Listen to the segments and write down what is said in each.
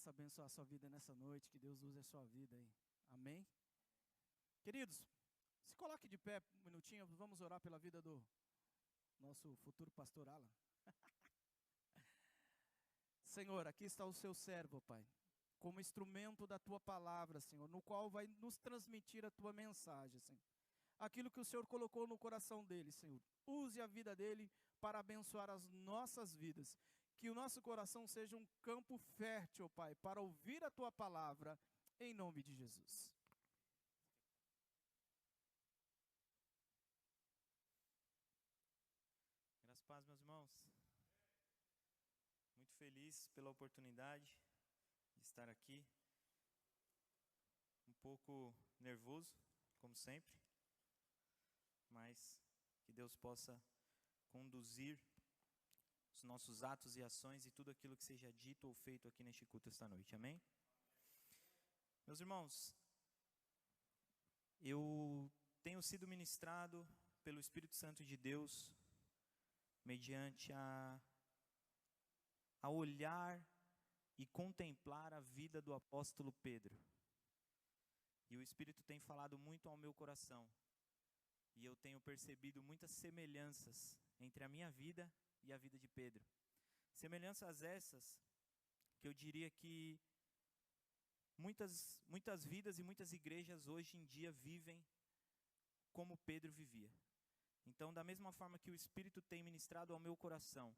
possa abençoar a sua vida nessa noite, que Deus use a sua vida aí. Amém? Queridos, se coloque de pé um minutinho, vamos orar pela vida do nosso futuro pastor Alan. Senhor, aqui está o seu servo, Pai, como instrumento da tua palavra, Senhor, no qual vai nos transmitir a tua mensagem, Senhor. Aquilo que o Senhor colocou no coração dele, Senhor. Use a vida dele para abençoar as nossas vidas. Que o nosso coração seja um campo fértil, Pai, para ouvir a tua palavra, em nome de Jesus. Graças a paz, meus irmãos. Muito feliz pela oportunidade de estar aqui. Um pouco nervoso, como sempre, mas que Deus possa conduzir os nossos atos e ações e tudo aquilo que seja dito ou feito aqui neste culto esta noite. Amém? Meus irmãos, eu tenho sido ministrado pelo Espírito Santo de Deus mediante a olhar e contemplar a vida do apóstolo Pedro. E o Espírito tem falado muito ao meu coração. E eu tenho percebido muitas semelhanças entre a minha vida e a vida de Pedro. Semelhanças essas que eu diria que muitas vidas e muitas igrejas hoje em dia vivem como Pedro vivia. Então, da mesma forma que o Espírito tem ministrado ao meu coração,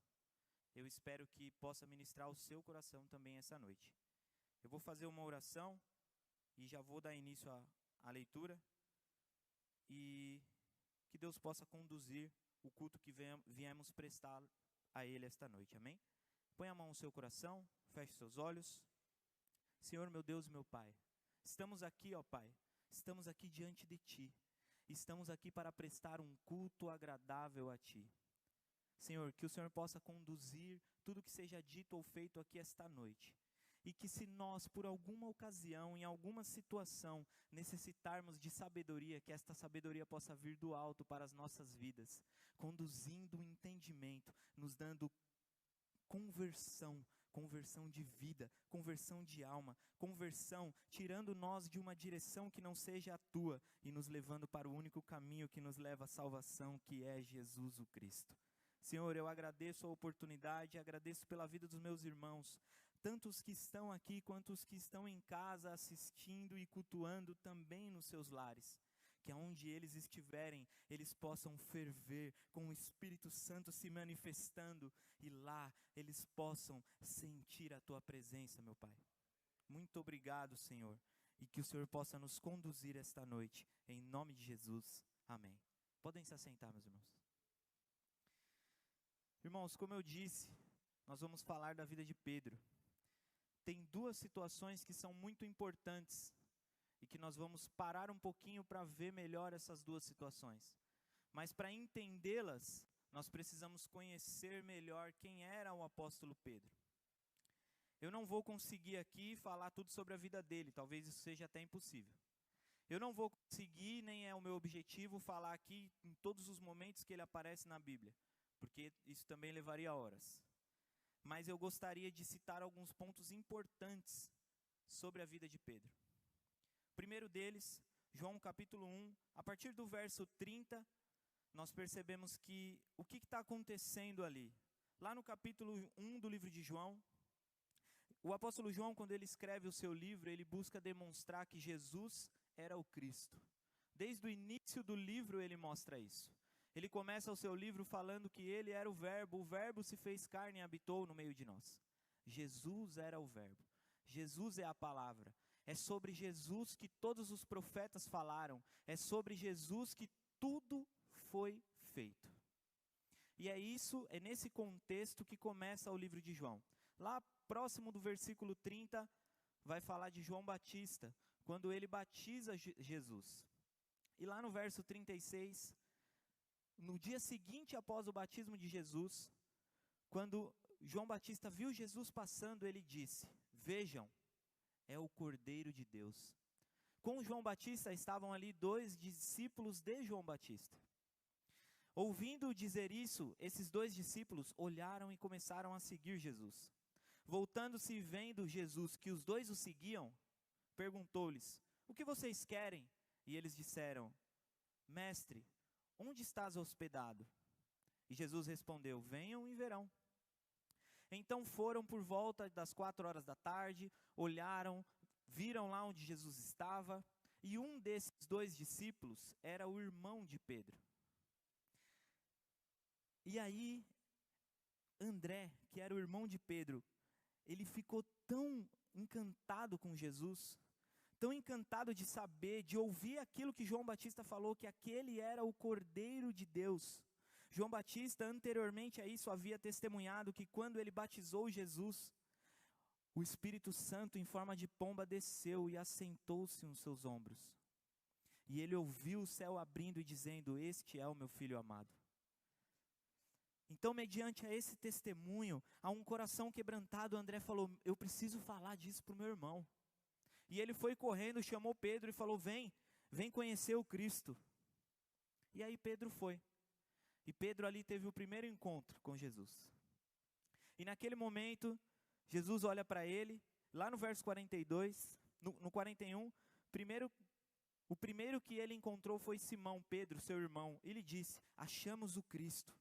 eu espero que possa ministrar ao seu coração também essa noite. Eu vou fazer uma oração e já vou dar início à leitura. E que Deus possa conduzir o culto que viemos prestar a Ele esta noite. Amém? Põe a mão no seu coração, feche seus olhos. Senhor, meu Deus e meu Pai, estamos aqui, ó Pai, estamos aqui diante de Ti. Estamos aqui para prestar um culto agradável a Ti. Senhor, que o Senhor possa conduzir tudo que seja dito ou feito aqui esta noite. E que se nós, por alguma ocasião, em alguma situação, necessitarmos de sabedoria, que esta sabedoria possa vir do alto para as nossas vidas, conduzindo o entendimento, nos dando conversão de vida, conversão de alma, conversão, tirando nós de uma direção que não seja a Tua, e nos levando para o único caminho que nos leva à salvação, que é Jesus o Cristo. Senhor, eu agradeço a oportunidade, agradeço pela vida dos meus irmãos, tanto os que estão aqui, quanto os que estão em casa assistindo e cultuando também nos seus lares. Que aonde eles estiverem, eles possam ferver com o Espírito Santo se manifestando, e lá eles possam sentir a Tua presença, meu Pai. Muito obrigado, Senhor, e que o Senhor possa nos conduzir esta noite, em nome de Jesus. Amém. Podem se assentar, meus irmãos. Irmãos, como eu disse, nós vamos falar da vida de Pedro. Tem duas situações que são muito importantes e que nós vamos parar um pouquinho para ver melhor essas duas situações. Mas para entendê-las, nós precisamos conhecer melhor quem era o apóstolo Pedro. Eu não vou conseguir aqui falar tudo sobre a vida dele, talvez isso seja até impossível. Eu não vou conseguir, nem é o meu objetivo, falar aqui em todos os momentos que ele aparece na Bíblia, porque isso também levaria horas. Mas eu gostaria de citar alguns pontos importantes sobre a vida de Pedro. O primeiro deles, João capítulo 1, a partir do verso 30, nós percebemos que o que está acontecendo ali. Lá no capítulo 1 do livro de João, o apóstolo João, quando ele escreve o seu livro, ele busca demonstrar que Jesus era o Cristo. Desde o início do livro ele mostra isso. Ele começa o seu livro falando que ele era o Verbo se fez carne e habitou no meio de nós. Jesus era o Verbo. Jesus é a palavra. É sobre Jesus que todos os profetas falaram. É sobre Jesus que tudo foi feito. E é nesse contexto que começa o livro de João. Lá próximo do versículo 30, vai falar de João Batista, quando ele batiza Jesus. E lá no verso 36, no dia seguinte após o batismo de Jesus, quando João Batista viu Jesus passando, ele disse: vejam, é o Cordeiro de Deus. Com João Batista estavam ali 2 discípulos de João Batista. Ouvindo dizer isso, esses 2 discípulos olharam e começaram a seguir Jesus. Voltando-se e vendo Jesus que os dois o seguiam, perguntou-lhes: o que vocês querem? E eles disseram: Mestre, onde estás hospedado? E Jesus respondeu: venham e verão. Então foram por volta das 4 horas da tarde, olharam, viram lá onde Jesus estava, e um desses dois discípulos era o irmão de Pedro. E aí, André, que era o irmão de Pedro, ele ficou tão encantado com Jesus, tão encantado de saber, de ouvir aquilo que João Batista falou, que aquele era o Cordeiro de Deus. João Batista, anteriormente a isso, havia testemunhado que quando ele batizou Jesus, o Espírito Santo, em forma de pomba, desceu e assentou-se nos seus ombros. E ele ouviu o céu abrindo e dizendo: este é o meu filho amado. Então, mediante a esse testemunho, a um coração quebrantado, André falou: eu preciso falar disso para o meu irmão. E ele foi correndo, chamou Pedro e falou: vem conhecer o Cristo. E aí Pedro foi. E Pedro ali teve o primeiro encontro com Jesus. E naquele momento, Jesus olha para ele, lá no verso 42, no 41, o primeiro que ele encontrou foi Simão, Pedro, seu irmão. Ele disse: achamos o Cristo.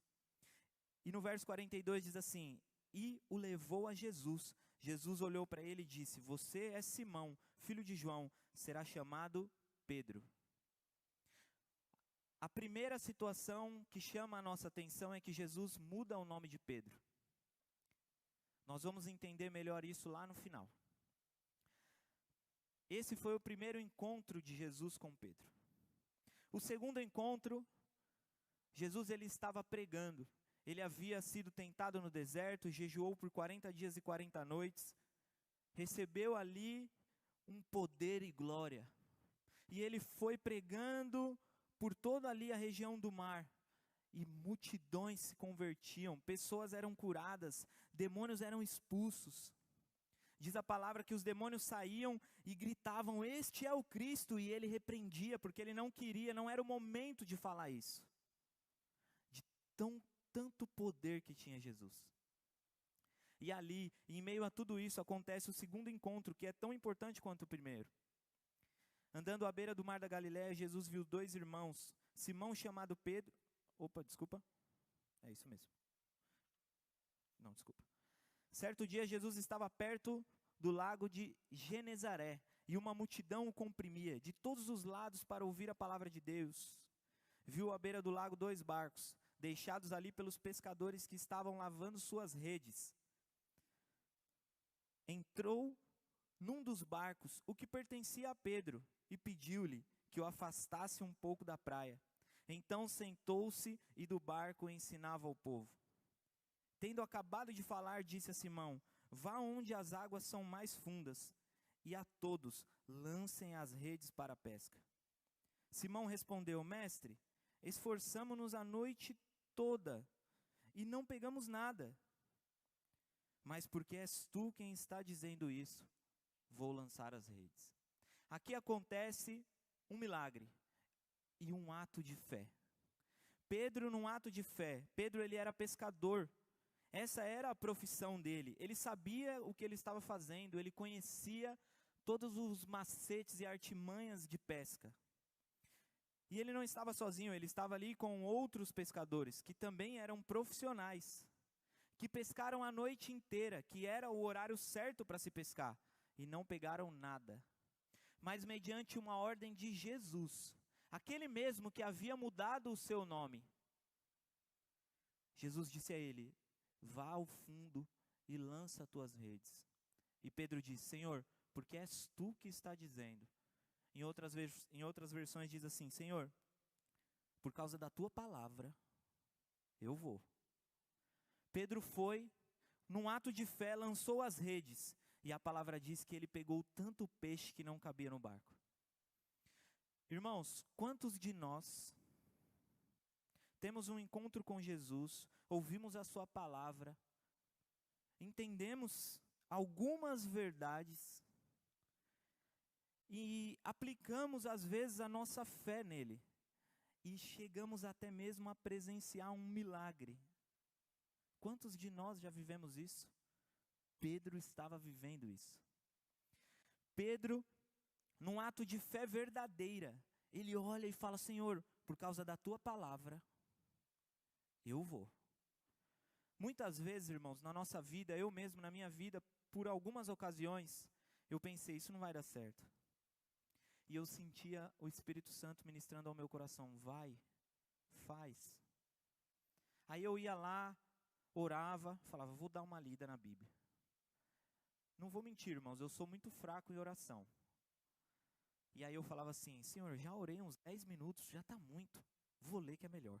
E no verso 42 diz assim: e o levou a Jesus. Jesus olhou para ele e disse: você é Simão, filho de João, será chamado Pedro. A primeira situação que chama a nossa atenção é que Jesus muda o nome de Pedro. Nós vamos entender melhor isso lá no final. Esse foi o primeiro encontro de Jesus com Pedro. O segundo encontro, Jesus ele estava pregando. Ele havia sido tentado no deserto, jejuou por 40 dias e 40 noites, recebeu ali um poder e glória. E ele foi pregando por toda ali a região do mar. E multidões se convertiam, pessoas eram curadas, demônios eram expulsos. Diz a palavra que os demônios saíam e gritavam: este é o Cristo, e ele repreendia, porque ele não queria, não era o momento de falar isso. De tanto poder que tinha Jesus. E ali, em meio a tudo isso, acontece o segundo encontro, que é tão importante quanto o primeiro. Andando à beira do mar da Galileia, Jesus viu dois irmãos, Simão chamado Pedro, é isso mesmo. Não, desculpa. Certo dia, Jesus estava perto do lago de Genezaré, e uma multidão o comprimia, de todos os lados para ouvir a palavra de Deus. Viu à beira do lago 2 barcos, deixados ali pelos pescadores que estavam lavando suas redes. Entrou num dos barcos, o que pertencia a Pedro, e pediu-lhe que o afastasse um pouco da praia. Então sentou-se e do barco ensinava ao povo. Tendo acabado de falar, disse a Simão: vá onde as águas são mais fundas, e a todos lancem as redes para a pesca. Simão respondeu: mestre, esforçamo-nos a noite toda, e não pegamos nada. Mas porque és tu quem está dizendo isso, vou lançar as redes. Aqui acontece um milagre e um ato de fé. Pedro, num ato de fé, Pedro ele era pescador. Essa era a profissão dele. Ele sabia o que ele estava fazendo, ele conhecia todos os macetes e artimanhas de pesca. E ele não estava sozinho, ele estava ali com outros pescadores, que também eram profissionais, que pescaram a noite inteira, que era o horário certo para se pescar, e não pegaram nada. Mas mediante uma ordem de Jesus, aquele mesmo que havia mudado o seu nome, Jesus disse a ele: vá ao fundo e lança as tuas redes. E Pedro disse: Senhor, porque és tu que está dizendo. Em outras versões diz assim: Senhor, por causa da tua palavra, eu vou. Pedro foi, num ato de fé, lançou as redes. E a palavra diz que ele pegou tanto peixe que não cabia no barco. Irmãos, quantos de nós temos um encontro com Jesus, ouvimos a sua palavra, entendemos algumas verdades e aplicamos às vezes a nossa fé nele e chegamos até mesmo a presenciar um milagre? Quantos de nós já vivemos isso? Pedro estava vivendo isso. Pedro, num ato de fé verdadeira, ele olha e fala: Senhor, por causa da tua palavra, eu vou. Muitas vezes, irmãos, na nossa vida, eu mesmo, na minha vida, por algumas ocasiões, eu pensei, isso não vai dar certo. E eu sentia o Espírito Santo ministrando ao meu coração: vai, faz. Aí eu ia lá, orava, falava: vou dar uma lida na Bíblia. Não vou mentir, irmãos, eu sou muito fraco em oração. E aí eu falava assim: Senhor, já orei uns 10 minutos, já está muito, vou ler que é melhor.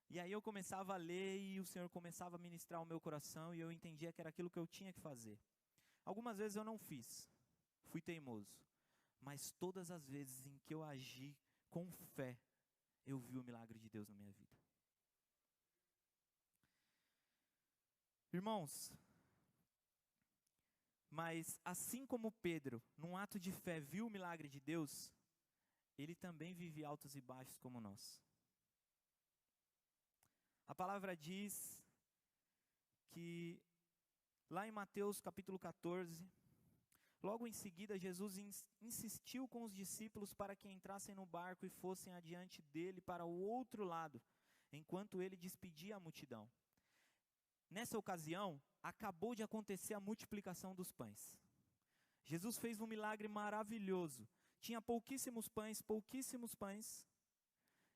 E aí eu começava a ler e o Senhor começava a ministrar ao meu coração e eu entendia que era aquilo que eu tinha que fazer. Algumas vezes eu não fiz, fui teimoso. Mas todas as vezes em que eu agi com fé, eu vi o milagre de Deus na minha vida. Irmãos, mas assim como Pedro, num ato de fé, viu o milagre de Deus, ele também vive altos e baixos como nós. A palavra diz que lá em Mateus capítulo 14, logo em seguida Jesus insistiu com os discípulos para que entrassem no barco e fossem adiante dele para o outro lado, enquanto ele despedia a multidão. Nessa ocasião, acabou de acontecer a multiplicação dos pães. Jesus fez um milagre maravilhoso. Tinha pouquíssimos pães,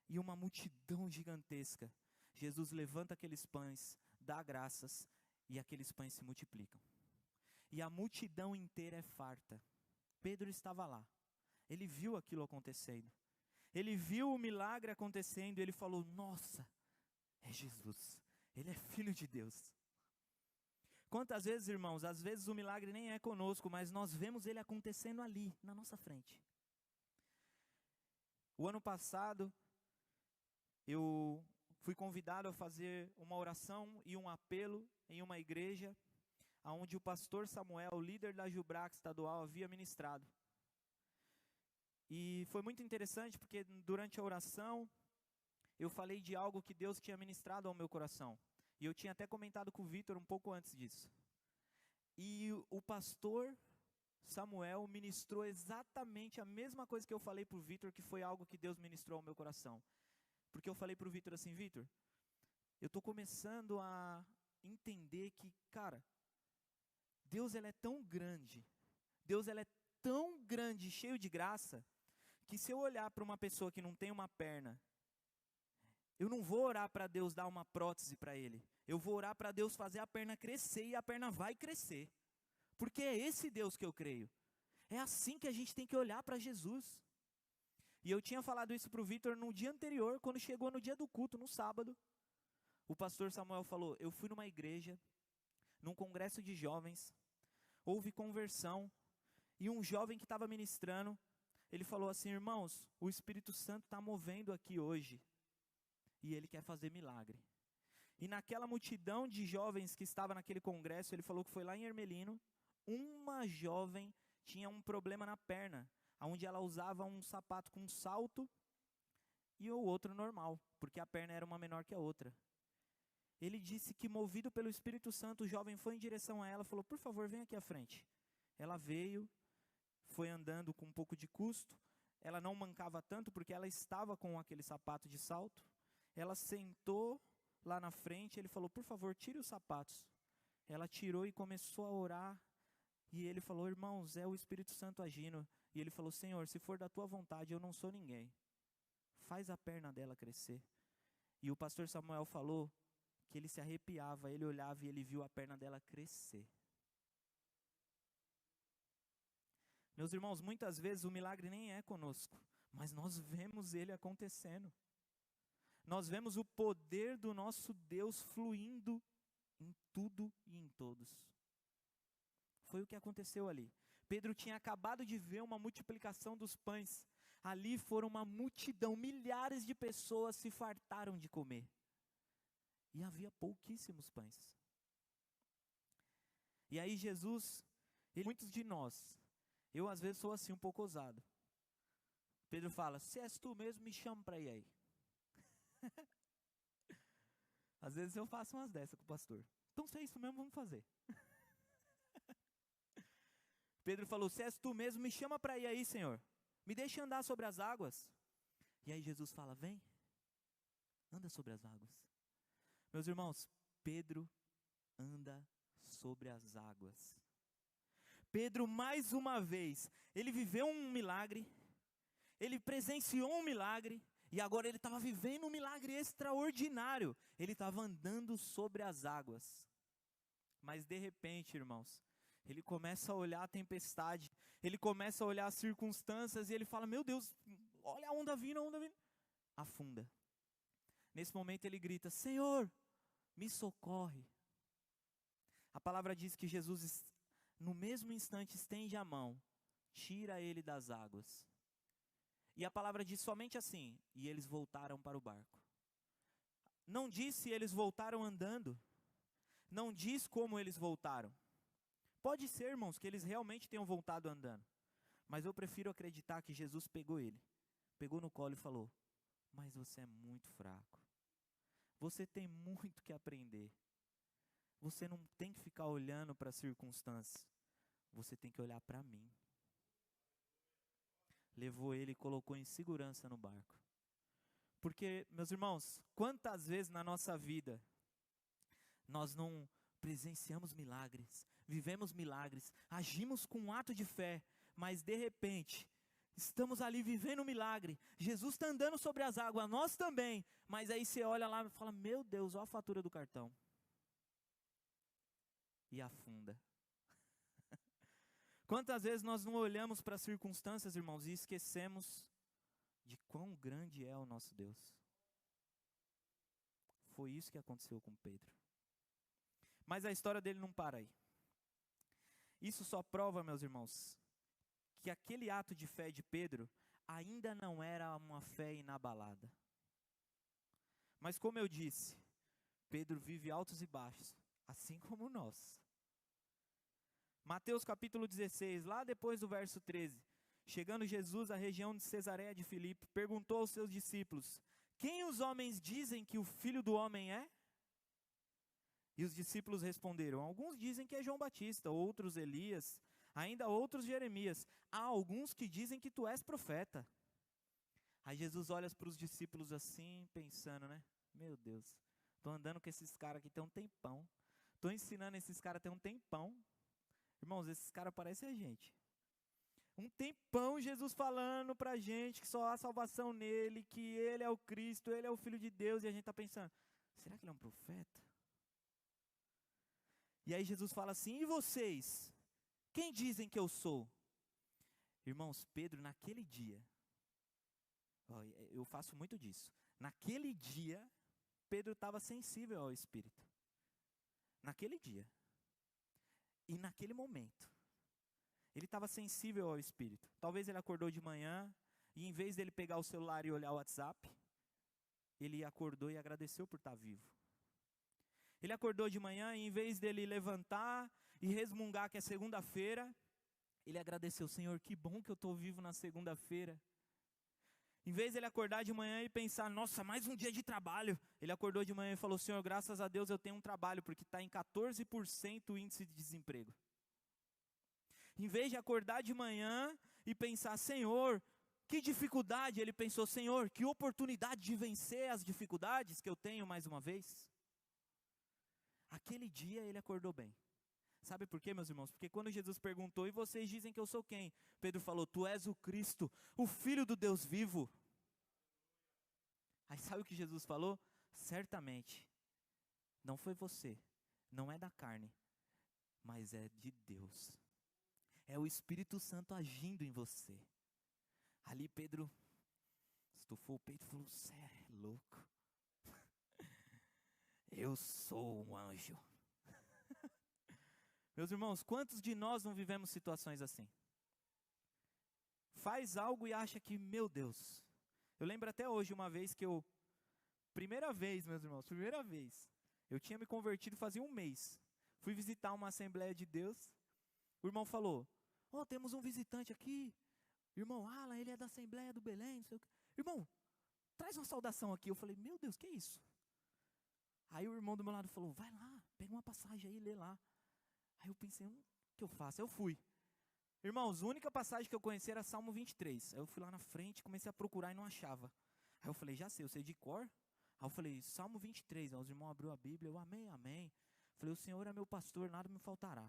e uma multidão gigantesca. Jesus levanta aqueles pães, dá graças, e aqueles pães se multiplicam. E a multidão inteira é farta. Pedro estava lá. Ele viu aquilo acontecendo. Ele viu o milagre acontecendo e ele falou: nossa, é Jesus. Ele é filho de Deus. Quantas vezes, irmãos, às vezes o milagre nem é conosco, mas nós vemos ele acontecendo ali, na nossa frente. O ano passado, eu fui convidado a fazer uma oração e um apelo em uma igreja, onde o pastor Samuel, o líder da Jubrac estadual, havia ministrado. E foi muito interessante, porque durante a oração, eu falei de algo que Deus tinha ministrado ao meu coração. E eu tinha até comentado com o Vitor um pouco antes disso. E o pastor Samuel ministrou exatamente a mesma coisa que eu falei para o Vitor, que foi algo que Deus ministrou ao meu coração. Porque eu falei para o Vitor assim: Vitor, eu estou começando a entender que, cara, Deus ele é tão grande, Deus ele é tão grande, cheio de graça, que se eu olhar para uma pessoa que não tem uma perna, eu não vou orar para Deus dar uma prótese para ele. Eu vou orar para Deus fazer a perna crescer e a perna vai crescer. Porque é esse Deus que eu creio. É assim que a gente tem que olhar para Jesus. E eu tinha falado isso para o Vitor no dia anterior, quando chegou no dia do culto, no sábado. O pastor Samuel falou: eu fui numa igreja, num congresso de jovens, houve conversão, e um jovem que estava ministrando, ele falou assim: irmãos, o Espírito Santo está movendo aqui hoje, e ele quer fazer milagre. E naquela multidão de jovens que estava naquele congresso, ele falou que foi lá em Ermelino, uma jovem tinha um problema na perna, onde ela usava um sapato com salto e o outro normal, porque a perna era uma menor que a outra. Ele disse que, movido pelo Espírito Santo, o jovem foi em direção a ela, falou: por favor, vem aqui à frente. Ela veio, foi andando com um pouco de custo, ela não mancava tanto porque ela estava com aquele sapato de salto. Ela sentou lá na frente, ele falou: por favor, tire os sapatos. Ela tirou e começou a orar, e ele falou: irmãos, é o Espírito Santo agindo. E ele falou: Senhor, se for da tua vontade, eu não sou ninguém. Faz a perna dela crescer. E o pastor Samuel falou que ele se arrepiava, ele olhava e ele viu a perna dela crescer. Meus irmãos, muitas vezes o milagre nem é conosco, mas nós vemos ele acontecendo. Nós vemos o poder do nosso Deus fluindo em tudo e em todos. Foi o que aconteceu ali. Pedro tinha acabado de ver uma multiplicação dos pães. Ali foram uma multidão, milhares de pessoas se fartaram de comer. E havia pouquíssimos pães. E aí Jesus, muitos de nós, eu às vezes sou assim um pouco ousado. Pedro fala: se és tu mesmo, me chama para ir aí. Às vezes eu faço umas dessas com o pastor. Então se é isso mesmo, vamos fazer. Pedro falou, se és tu mesmo, me chama para ir aí, Senhor. Me deixa andar sobre as águas. E aí Jesus fala, vem, anda sobre as águas. Meus irmãos, Pedro anda sobre as águas. Pedro, mais uma vez, ele viveu um milagre, ele presenciou um milagre, e agora ele estava vivendo um milagre extraordinário. Ele estava andando sobre as águas. Mas de repente, irmãos, ele começa a olhar a tempestade, ele começa a olhar as circunstâncias, e ele fala, meu Deus, olha a onda vindo, afunda. Nesse momento ele grita, Senhor, me socorre. A palavra diz que Jesus, no mesmo instante, estende a mão, tira ele das águas. E a palavra diz somente assim, e eles voltaram para o barco. Não diz se eles voltaram andando, não diz como eles voltaram. Pode ser, irmãos, que eles realmente tenham voltado andando, mas eu prefiro acreditar que Jesus pegou ele, pegou no colo e falou, mas você é muito fraco, você tem muito que aprender, você não tem que ficar olhando para as circunstâncias, você tem que olhar para mim. Levou ele e colocou em segurança no barco. Porque, meus irmãos, quantas vezes na nossa vida nós não presenciamos milagres, vivemos milagres, agimos com um ato de fé, mas de repente estamos ali vivendo um milagre, Jesus está andando sobre as águas, nós também, mas aí você olha lá e fala, meu Deus, olha a fatura do cartão, e afunda. Quantas vezes nós não olhamos para as circunstâncias, irmãos, e esquecemos de quão grande é o nosso Deus. Foi isso que aconteceu com Pedro. Mas a história dele não para aí. Isso só prova, meus irmãos, que aquele ato de fé de Pedro ainda não era uma fé inabalada. Mas como eu disse, Pedro vive altos e baixos, assim como nós. Mateus capítulo 16, lá depois do verso 13. Chegando Jesus à região de Cesareia de Filipe, perguntou aos seus discípulos, quem os homens dizem que o Filho do Homem é? E os discípulos responderam, alguns dizem que é João Batista, outros Elias, ainda outros Jeremias. Há alguns que dizem que tu és profeta. Aí Jesus olha para os discípulos assim, pensando, né? Meu Deus, estou andando com esses caras aqui tem um tempão. Estou ensinando esses caras tem um tempão. Irmãos, esses caras parecem a gente. Um tempão Jesus falando pra gente que só há salvação nele, que ele é o Cristo, ele é o Filho de Deus, e a gente está pensando, será que ele é um profeta? E aí Jesus fala assim, e vocês? Quem dizem que eu sou? Irmãos, Pedro naquele dia, eu faço muito disso, naquele dia, Pedro estava sensível ao Espírito. Naquele dia. E naquele momento. Ele estava sensível ao Espírito. Talvez ele acordou de manhã, e em vez dele pegar o celular e olhar o WhatsApp, ele acordou e agradeceu por estar vivo. Ele acordou de manhã e em vez dele levantar e resmungar que é segunda-feira, ele agradeceu, Senhor, que bom que eu estou vivo na segunda-feira. Em vez de ele acordar de manhã e pensar, nossa, mais um dia de trabalho, ele acordou de manhã e falou, Senhor, graças a Deus eu tenho um trabalho, porque está em 14% o índice de desemprego. Em vez de acordar de manhã e pensar, Senhor, que dificuldade, ele pensou, Senhor, que oportunidade de vencer as dificuldades que eu tenho mais uma vez. Aquele dia ele acordou bem. Sabe por quê, meus irmãos? Porque quando Jesus perguntou, e vocês dizem que eu sou quem? Pedro falou, tu és o Cristo, o Filho do Deus vivo. Aí sabe o que Jesus falou? Certamente, não foi você, não é da carne, mas é de Deus. É o Espírito Santo agindo em você. Ali Pedro estufou o peito e falou, você é louco. Eu sou um anjo. Meus irmãos, quantos de nós não vivemos situações assim? Faz algo e acha que, meu Deus. Eu lembro até hoje uma vez que primeira vez, meus irmãos, eu tinha me convertido fazia um mês. Fui visitar uma Assembleia de Deus. O irmão falou, temos um visitante aqui. Irmão Alan, ele é da Assembleia do Belém, não sei o quê. Irmão, traz uma saudação aqui. Eu falei, meu Deus, que é isso? Aí o irmão do meu lado falou, vai lá, pega uma passagem aí, lê lá. Aí eu pensei, o que eu faço? Aí eu fui. Irmãos, a única passagem que eu conheci era Salmo 23. Aí eu fui lá na frente, comecei a procurar e não achava. Aí eu falei, já sei, eu sei de cor. Aí eu falei, Salmo 23. Aí os irmãos abriu a Bíblia, eu amém, amém. Falei, o Senhor é meu pastor, nada me faltará.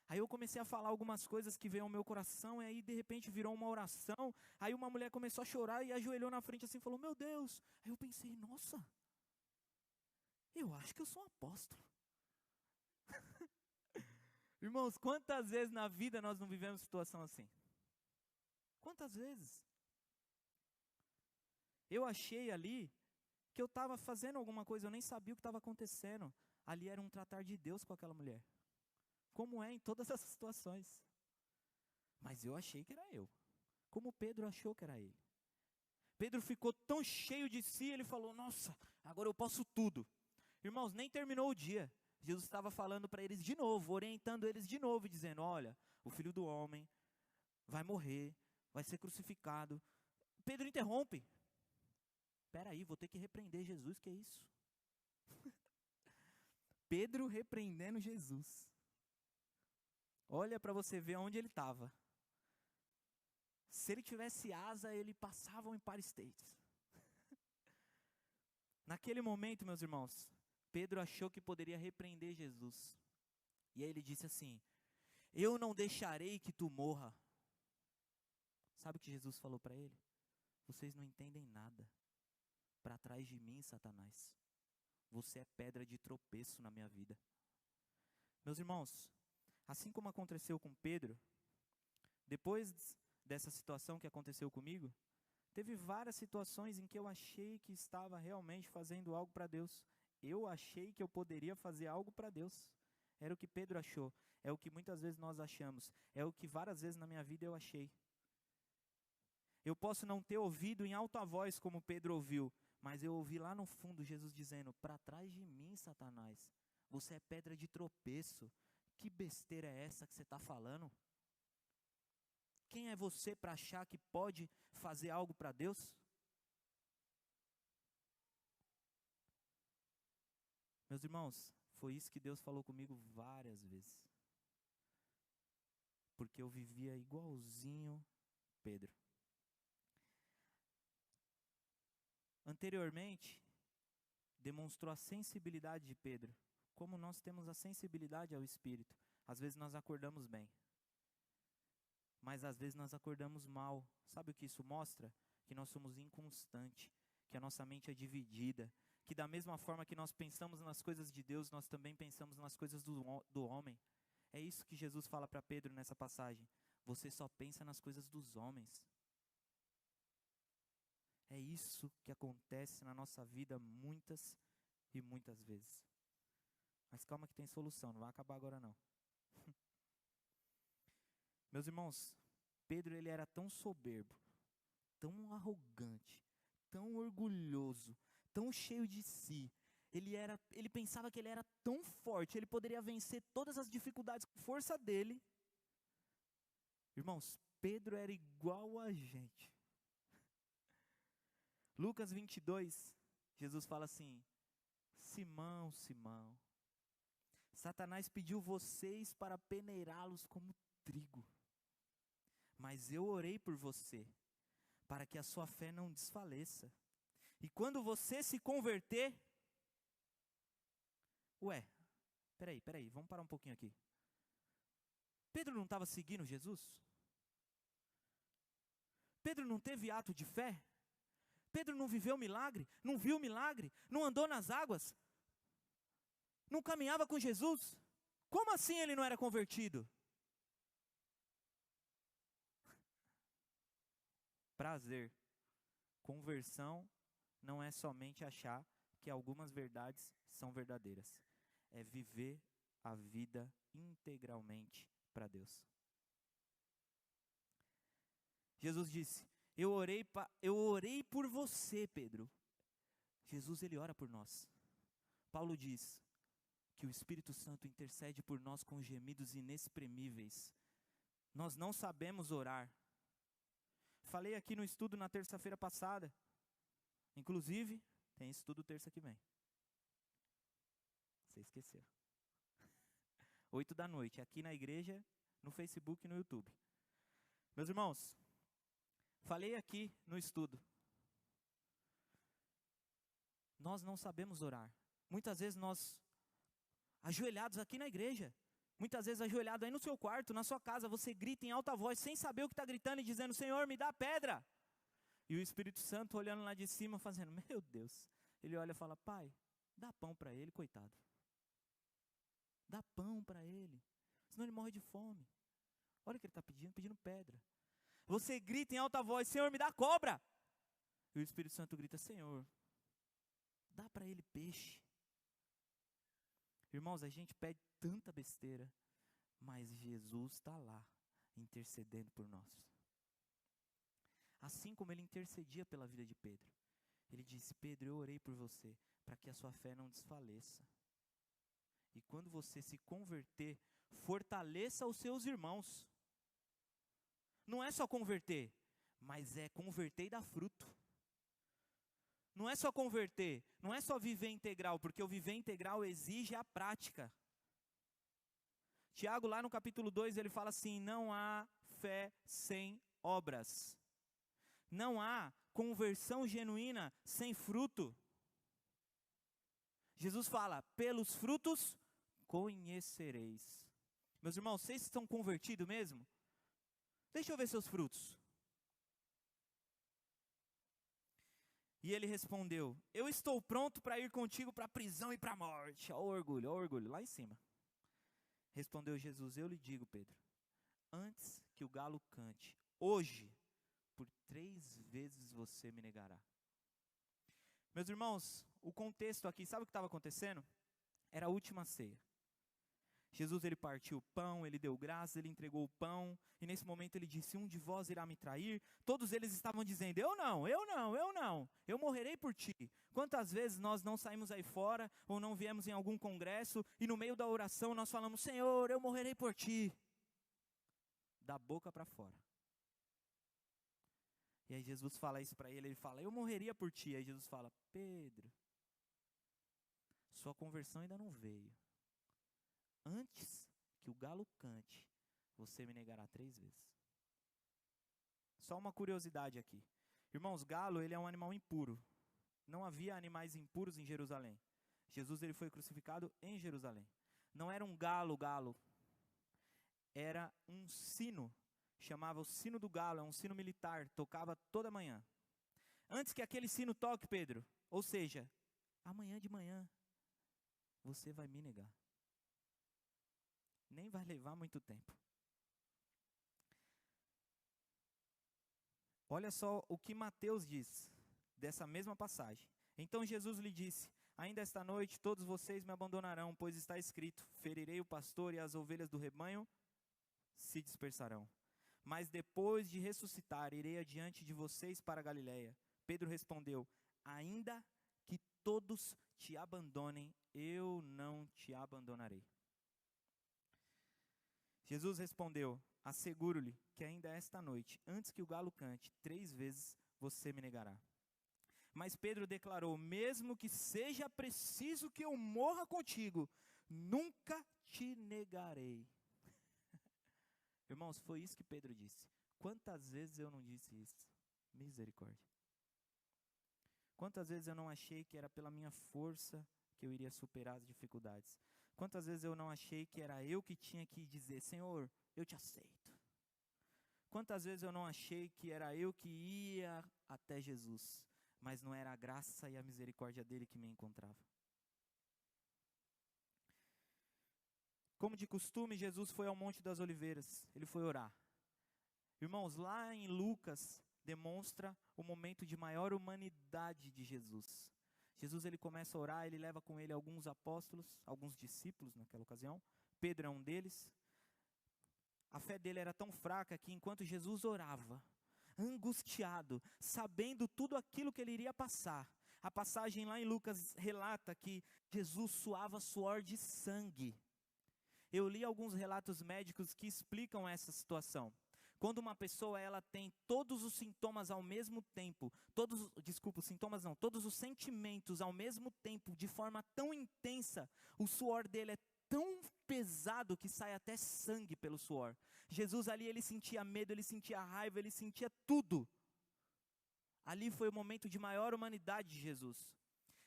Aí eu comecei a falar algumas coisas que veio ao meu coração, e aí de repente virou uma oração. Aí uma mulher começou a chorar e ajoelhou na frente assim e falou, meu Deus. Aí eu pensei, nossa, eu acho que eu sou um apóstolo. Irmãos, quantas vezes na vida nós não vivemos situação assim? Quantas vezes? Eu achei ali que eu estava fazendo alguma coisa, eu nem sabia o que estava acontecendo. Ali era um tratar de Deus com aquela mulher. Como é em todas essas situações. Mas eu achei que era eu. Como Pedro achou que era ele. Pedro ficou tão cheio de si, ele falou, nossa, agora eu posso tudo. Irmãos, nem terminou o dia. Jesus estava falando para eles de novo, orientando eles de novo, dizendo, olha, o Filho do Homem vai morrer, vai ser crucificado. Pedro interrompe. Espera aí, vou ter que repreender Jesus, que é isso? Pedro repreendendo Jesus. Olha para você ver onde ele estava. Se ele tivesse asa, ele passava o Empire State. Naquele momento, meus irmãos, Pedro achou que poderia repreender Jesus. E aí ele disse assim, eu não deixarei que tu morra. Sabe o que Jesus falou para ele? Vocês não entendem nada. Para trás de mim, Satanás. Você é pedra de tropeço na minha vida. Meus irmãos, assim como aconteceu com Pedro, depois dessa situação que aconteceu comigo, teve várias situações em que eu achei que estava realmente fazendo algo para Deus. Eu achei que eu poderia fazer algo para Deus. Era o que Pedro achou. É o que muitas vezes nós achamos. É o que várias vezes na minha vida eu achei. Eu posso não ter ouvido em alta voz como Pedro ouviu, mas eu ouvi lá no fundo Jesus dizendo, para trás de mim, Satanás, você é pedra de tropeço. Que besteira é essa que você está falando? Quem é você para achar que pode fazer algo para Deus? Meus irmãos, foi isso que Deus falou comigo várias vezes. Porque eu vivia igualzinho Pedro. Anteriormente, demonstrou a sensibilidade de Pedro. Como nós temos a sensibilidade ao Espírito. Às vezes nós acordamos bem. Mas às vezes nós acordamos mal. Sabe o que isso mostra? Que nós somos inconstantes. Que a nossa mente é dividida. Que da mesma forma que nós pensamos nas coisas de Deus, nós também pensamos nas coisas do homem. É isso que Jesus fala para Pedro nessa passagem. Você só pensa nas coisas dos homens. É isso que acontece na nossa vida muitas e muitas vezes. Mas calma que tem solução, não vai acabar agora não. Meus irmãos, Pedro ele era tão soberbo, tão arrogante, tão orgulhoso, tão cheio de si. Ele pensava que ele era tão forte, ele poderia vencer todas as dificuldades com força dele. Irmãos, Pedro era igual a gente. Lucas 22, Jesus fala assim, Simão, Simão, Satanás pediu vocês para peneirá-los como trigo. Mas eu orei por você, para que a sua fé não desfaleça. E quando você se converter... Peraí, vamos parar um pouquinho aqui. Pedro não estava seguindo Jesus? Pedro não teve ato de fé? Pedro não viveu milagre? Não viu milagre? Não andou nas águas? Não caminhava com Jesus? Como assim ele não era convertido? Prazer. Conversão não é somente achar que algumas verdades são verdadeiras. É viver a vida integralmente para Deus. Jesus disse, eu orei por você, Pedro. Jesus, ele ora por nós. Paulo diz que o Espírito Santo intercede por nós com gemidos inexprimíveis. Nós não sabemos orar. Falei aqui no estudo na terça-feira passada. Inclusive, tem estudo terça que vem. Você esqueceu. 8 da noite, aqui na igreja, no Facebook e no YouTube. Meus irmãos, falei aqui no estudo. Nós não sabemos orar. Muitas vezes nós, ajoelhados aqui na igreja, muitas vezes ajoelhado aí no seu quarto, na sua casa, você grita em alta voz, sem saber o que está gritando e dizendo, Senhor, me dá pedra. E o Espírito Santo olhando lá de cima, fazendo, meu Deus. Ele olha e fala, Pai, dá pão para ele, coitado. Dá pão para ele, senão ele morre de fome. Olha o que ele está pedindo pedra. Você grita em alta voz, Senhor, me dá cobra. E o Espírito Santo grita, Senhor, dá para ele peixe. Irmãos, a gente pede tanta besteira, mas Jesus está lá, intercedendo por nós. Assim como ele intercedia pela vida de Pedro. Ele disse, Pedro, eu orei por você, para que a sua fé não desfaleça. E quando você se converter, fortaleça os seus irmãos. Não é só converter, mas é converter e dar fruto. Não é só converter, não é só viver integral, porque o viver integral exige a prática. Tiago, lá no capítulo 2, ele fala assim, não há fé sem obras. Não há conversão genuína sem fruto. Jesus fala, pelos frutos conhecereis. Meus irmãos, vocês estão convertidos mesmo? Deixa eu ver seus frutos. E ele respondeu, eu estou pronto para ir contigo para a prisão e para a morte. Olha o orgulho, lá em cima. Respondeu Jesus, eu lhe digo, Pedro, antes que o galo cante, hoje, por 3 vezes você me negará. Meus irmãos, o contexto aqui, sabe o que estava acontecendo? Era a última ceia. Jesus, ele partiu o pão, ele deu graças, ele entregou o pão, e nesse momento ele disse, um de vós irá me trair. Todos eles estavam dizendo, eu não, eu morrerei por ti. Quantas vezes nós não saímos aí fora, ou não viemos em algum congresso, e no meio da oração nós falamos, Senhor, eu morrerei por ti. Da boca para fora. E aí Jesus fala isso para ele fala, eu morreria por ti. Aí Jesus fala, Pedro, sua conversão ainda não veio. Antes que o galo cante, você me negará 3 vezes. Só uma curiosidade aqui. Irmãos, galo, ele é um animal impuro. Não havia animais impuros em Jerusalém. Jesus, ele foi crucificado em Jerusalém. Não era um galo. Era um sino. Chamava o sino do galo, é um sino militar, tocava toda manhã. Antes que aquele sino toque, Pedro, ou seja, amanhã de manhã, você vai me negar. Nem vai levar muito tempo. Olha só o que Mateus diz dessa mesma passagem. Então Jesus lhe disse, ainda esta noite todos vocês me abandonarão, pois está escrito, ferirei o pastor e as ovelhas do rebanho se dispersarão. Mas depois de ressuscitar, irei adiante de vocês para a Galileia. Pedro respondeu, ainda que todos te abandonem, eu não te abandonarei. Jesus respondeu, asseguro-lhe que ainda esta noite, antes que o galo cante, 3 vezes você me negará. Mas Pedro declarou, mesmo que seja preciso que eu morra contigo, nunca te negarei. Irmãos, foi isso que Pedro disse. Quantas vezes eu não disse isso? Misericórdia. Quantas vezes eu não achei que era pela minha força que eu iria superar as dificuldades? Quantas vezes eu não achei que era eu que tinha que dizer, Senhor, eu te aceito. Quantas vezes eu não achei que era eu que ia até Jesus, mas não era a graça e a misericórdia dele que me encontrava. Como de costume, Jesus foi ao Monte das Oliveiras, ele foi orar. Irmãos, lá em Lucas, demonstra o momento de maior humanidade de Jesus. Jesus, ele começa a orar, ele leva com ele alguns apóstolos, alguns discípulos naquela ocasião. Pedro é um deles. A fé dele era tão fraca que enquanto Jesus orava, angustiado, sabendo tudo aquilo que ele iria passar, a passagem lá em Lucas relata que Jesus suava suor de sangue. Eu li alguns relatos médicos que explicam essa situação. Quando uma pessoa ela tem todos os sintomas ao mesmo tempo, todos os sentimentos ao mesmo tempo, de forma tão intensa, o suor dele é tão pesado que sai até sangue pelo suor. Jesus ali, ele sentia medo, ele sentia raiva, ele sentia tudo. Ali foi o momento de maior humanidade de Jesus.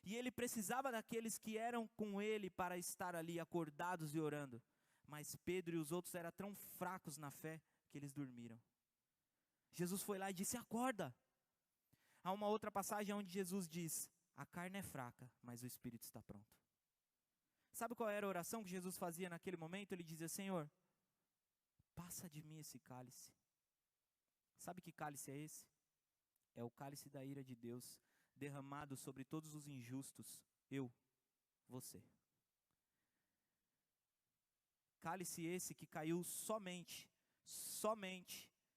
E ele precisava daqueles que eram com ele para estar ali acordados e orando. Mas Pedro e os outros eram tão fracos na fé que eles dormiram. Jesus foi lá e disse: acorda. Há uma outra passagem onde Jesus diz: a carne é fraca, mas o espírito está pronto. Sabe qual era a oração que Jesus fazia naquele momento? Ele dizia: Senhor, passa de mim esse cálice. Sabe que cálice é esse? É o cálice da ira de Deus, derramado sobre todos os injustos, eu, você. Cálice esse que caiu somente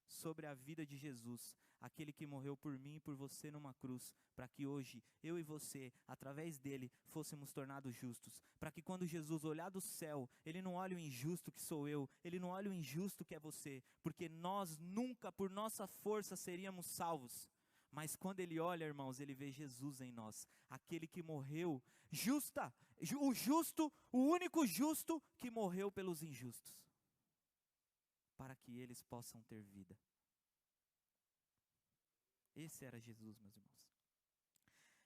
sobre a vida de Jesus, aquele que morreu por mim e por você numa cruz, para que hoje eu e você, através dele, fôssemos tornados justos, para que quando Jesus olhar do céu, ele não olhe o injusto que sou eu, ele não olhe o injusto que é você, porque nós nunca por nossa força seríamos salvos. Mas quando ele olha, irmãos, ele vê Jesus em nós, aquele que morreu, o único justo que morreu pelos injustos, para que eles possam ter vida. Esse era Jesus, meus irmãos.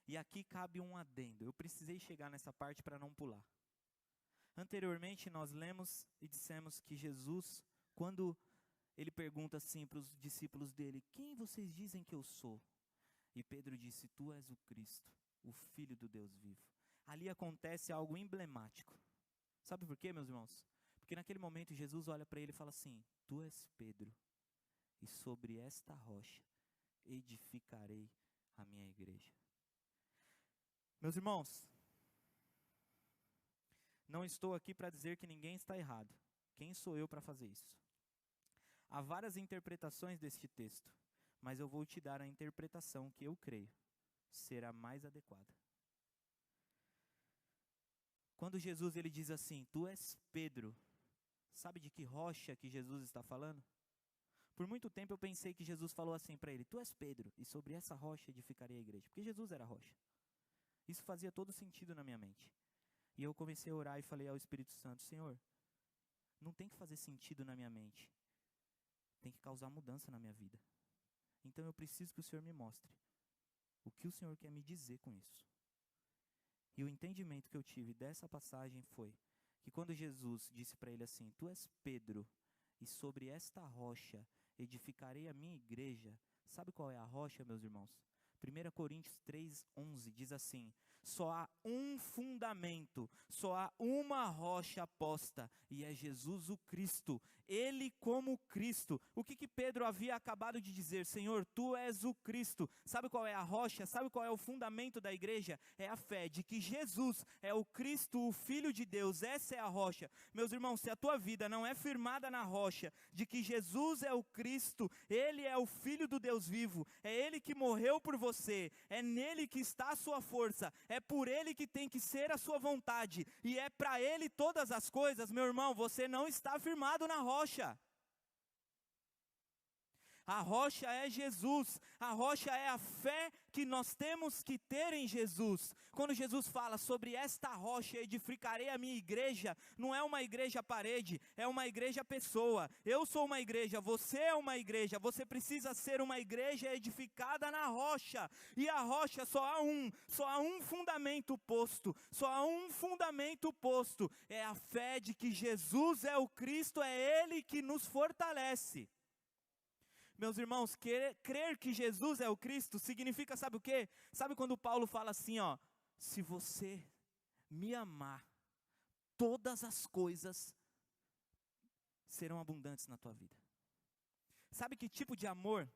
E aqui cabe um adendo, eu precisei chegar nessa parte para não pular. Anteriormente nós lemos e dissemos que Jesus, quando ele pergunta assim para os discípulos dele: quem vocês dizem que eu sou? E Pedro disse: tu és o Cristo, o Filho do Deus vivo. Ali acontece algo emblemático. Sabe por quê, meus irmãos? Porque naquele momento Jesus olha para ele e fala assim: tu és Pedro, e sobre esta rocha edificarei a minha igreja. Meus irmãos, não estou aqui para dizer que ninguém está errado. Quem sou eu para fazer isso? Há várias interpretações deste texto, mas eu vou te dar a interpretação que eu creio ser a mais adequada. Quando Jesus ele diz assim: tu és Pedro, sabe de que rocha que Jesus está falando? Por muito tempo eu pensei que Jesus falou assim para ele: tu és Pedro, e sobre essa rocha edificarei a igreja. Porque Jesus era a rocha. Isso fazia todo sentido na minha mente. E eu comecei a orar e falei ao Espírito Santo: Senhor, não tem que fazer sentido na minha mente. Tem que causar mudança na minha vida. Então eu preciso que o Senhor me mostre o que o Senhor quer me dizer com isso. E o entendimento que eu tive dessa passagem foi que quando Jesus disse para ele assim: tu és Pedro, e sobre esta rocha edificarei a minha igreja. Sabe qual é a rocha, meus irmãos? 1 Coríntios 3:11 diz assim: só há um fundamento, só há uma rocha posta, e é Jesus o Cristo, ele como Cristo. O que Pedro havia acabado de dizer? Senhor, tu és o Cristo. Sabe qual é a rocha? Sabe qual é o fundamento da igreja? É a fé de que Jesus é o Cristo, o Filho de Deus. Essa é a rocha. Meus irmãos, se a tua vida não é firmada na rocha de que Jesus é o Cristo, ele é o Filho do Deus vivo, é ele que morreu por você, é nele que está a sua força, é por ele que tem que ser a sua vontade, e é para ele todas as coisas, meu irmão, você não está firmado na rocha. A rocha é Jesus, a rocha é a fé que nós temos que ter em Jesus. Quando Jesus fala sobre esta rocha edificarei a minha igreja, não é uma igreja parede, é uma igreja pessoa. Eu sou uma igreja, você é uma igreja, você precisa ser uma igreja edificada na rocha. E a rocha só há um fundamento posto, é a fé de que Jesus é o Cristo, é ele que nos fortalece. Meus irmãos, crer que Jesus é o Cristo significa, sabe o quê? Sabe quando Paulo fala assim, ó: se você me amar, todas as coisas serão abundantes na tua vida. Sabe que tipo de amor?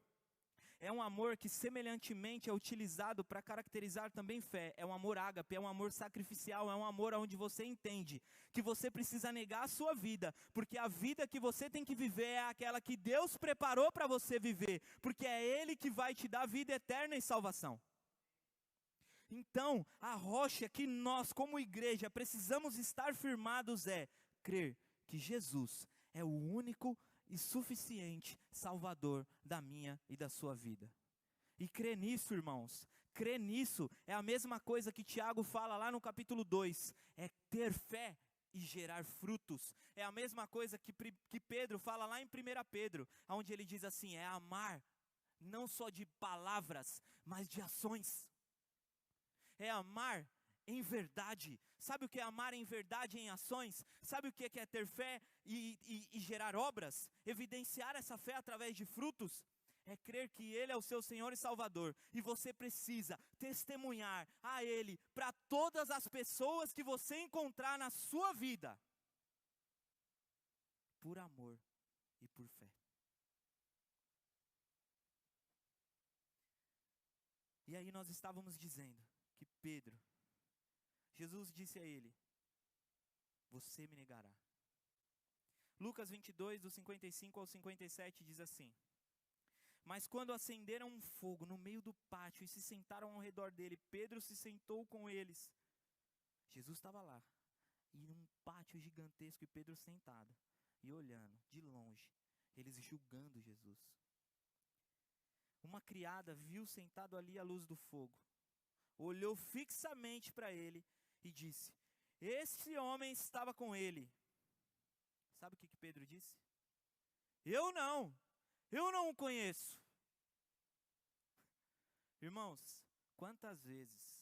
É um amor que semelhantemente é utilizado para caracterizar também fé. É um amor ágape, é um amor sacrificial, é um amor onde você entende que você precisa negar a sua vida, porque a vida que você tem que viver é aquela que Deus preparou para você viver, porque é Ele que vai te dar vida eterna e salvação. Então, a rocha que nós como igreja precisamos estar firmados é crer que Jesus é o único e suficiente Salvador da minha e da sua vida. E crer nisso, irmãos, crer nisso é a mesma coisa que Tiago fala lá no capítulo 2, é ter fé e gerar frutos. É a mesma coisa que Pedro fala lá em 1 Pedro, onde ele diz assim, é amar não só de palavras, mas de ações. É amar em verdade. Sabe o que é amar em verdade em ações? Sabe o que é ter fé e gerar obras? Evidenciar essa fé através de frutos? É crer que Ele é o seu Senhor e Salvador. E você precisa testemunhar a Ele para todas as pessoas que você encontrar na sua vida. Por amor e por fé. E aí nós estávamos dizendo que Pedro, Jesus disse a ele, você me negará. Lucas 22, do 55 ao 57 diz assim, mas quando acenderam um fogo no meio do pátio e se sentaram ao redor dele, Pedro se sentou com eles. Jesus estava lá, e num pátio gigantesco, e Pedro sentado, e olhando, de longe, eles julgando Jesus. Uma criada viu sentado ali à luz do fogo, olhou fixamente para ele e disse, esse homem estava com ele. Sabe o que Pedro disse? Eu não o conheço. Irmãos, quantas vezes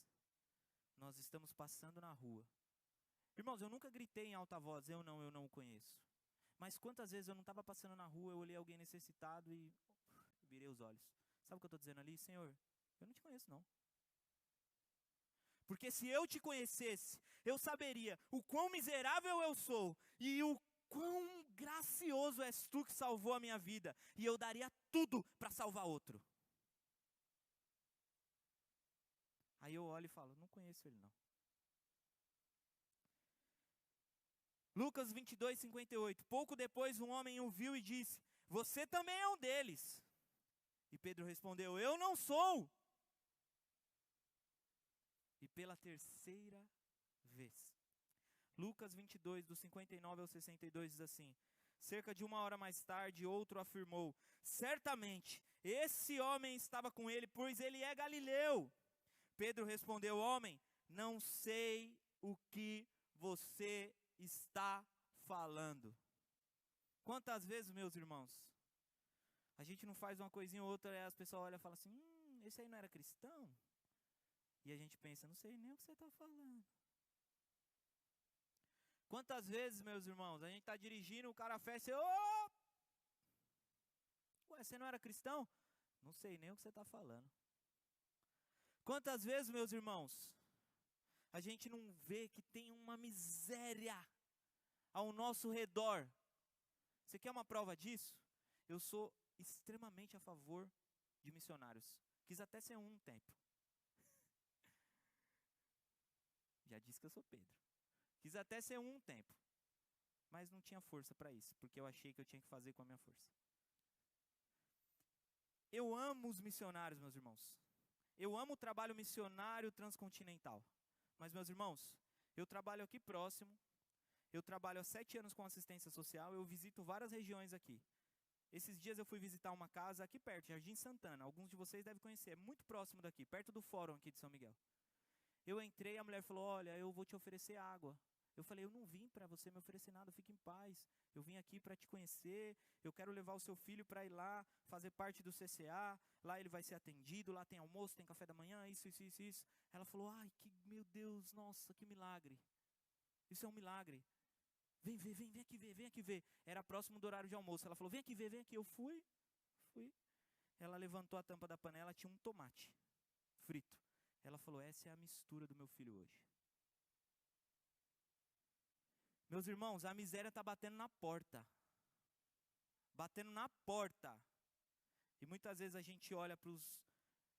nós estamos passando na rua? Irmãos, eu nunca gritei em alta voz, eu não o conheço. Mas quantas vezes eu não estava passando na rua, eu olhei alguém necessitado e virei os olhos. Sabe o que eu estou dizendo ali? Senhor, eu não te conheço não. Porque se eu te conhecesse, eu saberia o quão miserável eu sou e o quão gracioso és tu que salvou a minha vida. E eu daria tudo para salvar outro. Aí eu olho e falo, não conheço ele não. Lucas 22, 58. Pouco depois um homem o viu e disse, você também é um deles. E Pedro respondeu, eu não sou. E pela terceira vez. Lucas 22, do 59 ao 62 diz assim, cerca de 1 hora mais tarde, outro afirmou, certamente, esse homem estava com ele, pois ele é galileu. Pedro respondeu, homem, não sei o que você está falando. Quantas vezes, meus irmãos, a gente não faz uma coisinha ou outra, e as pessoas olham e falam assim, esse aí não era cristão? E a gente pensa, não sei nem o que você está falando. Quantas vezes, meus irmãos, a gente está dirigindo, o cara fecha e ué, você não era cristão? Não sei nem o que você está falando. Quantas vezes, meus irmãos, a gente não vê que tem uma miséria ao nosso redor? Você quer uma prova disso? Eu sou extremamente a favor de missionários. Quis até ser um tempo. Já disse que eu sou Pedro. Quis até ser um tempo. Mas não tinha força para isso, porque eu achei que eu tinha que fazer com a minha força. Eu amo os missionários, meus irmãos. Eu amo o trabalho missionário transcontinental. Mas, meus irmãos, eu trabalho aqui próximo. Eu trabalho há 7 anos com assistência social. Eu visito várias regiões aqui. Esses dias eu fui visitar uma casa aqui perto, Jardim Santana. Alguns de vocês devem conhecer, é muito próximo daqui, perto do fórum aqui de São Miguel. Eu entrei, a mulher falou, olha, eu vou te oferecer água. Eu falei, eu não vim para você me oferecer nada, fique em paz. Eu vim aqui para te conhecer, eu quero levar o seu filho para ir lá, fazer parte do CCA. Lá ele vai ser atendido, lá tem almoço, tem café da manhã, isso. Ela falou, ai, meu Deus, nossa, que milagre. Isso é um milagre. Vem aqui ver. Era próximo do horário de almoço. Ela falou, vem aqui ver. Eu fui. Ela levantou a tampa da panela, tinha um tomate frito. Ela falou, essa é a mistura do meu filho hoje. Meus irmãos, a miséria está batendo na porta. Batendo na porta. E muitas vezes a gente olha para os...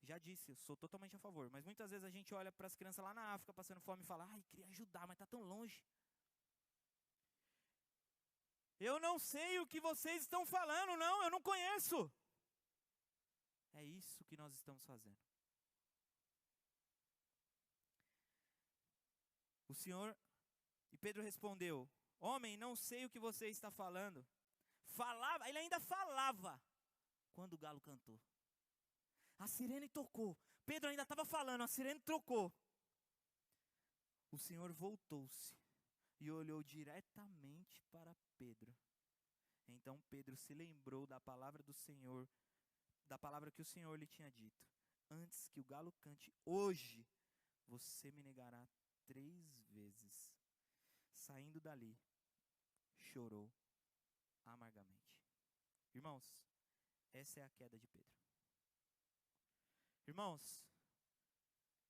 Já disse, eu sou totalmente a favor. Mas muitas vezes a gente olha para as crianças lá na África passando fome e fala, ai, queria ajudar, mas está tão longe. Eu não sei o que vocês estão falando, não, eu não conheço. É isso que nós estamos fazendo. O Senhor, e Pedro respondeu, homem, não sei o que você está falando. Ele ainda falava quando o galo cantou. A sirene tocou. Pedro ainda estava falando, a sirene tocou. O Senhor voltou-se, e olhou diretamente para Pedro. Então Pedro se lembrou da palavra do Senhor, da palavra que o Senhor lhe tinha dito: antes que o galo cante hoje, você me negará 3 vezes. Saindo dali, chorou amargamente. Irmãos, essa é a queda de Pedro. Irmãos,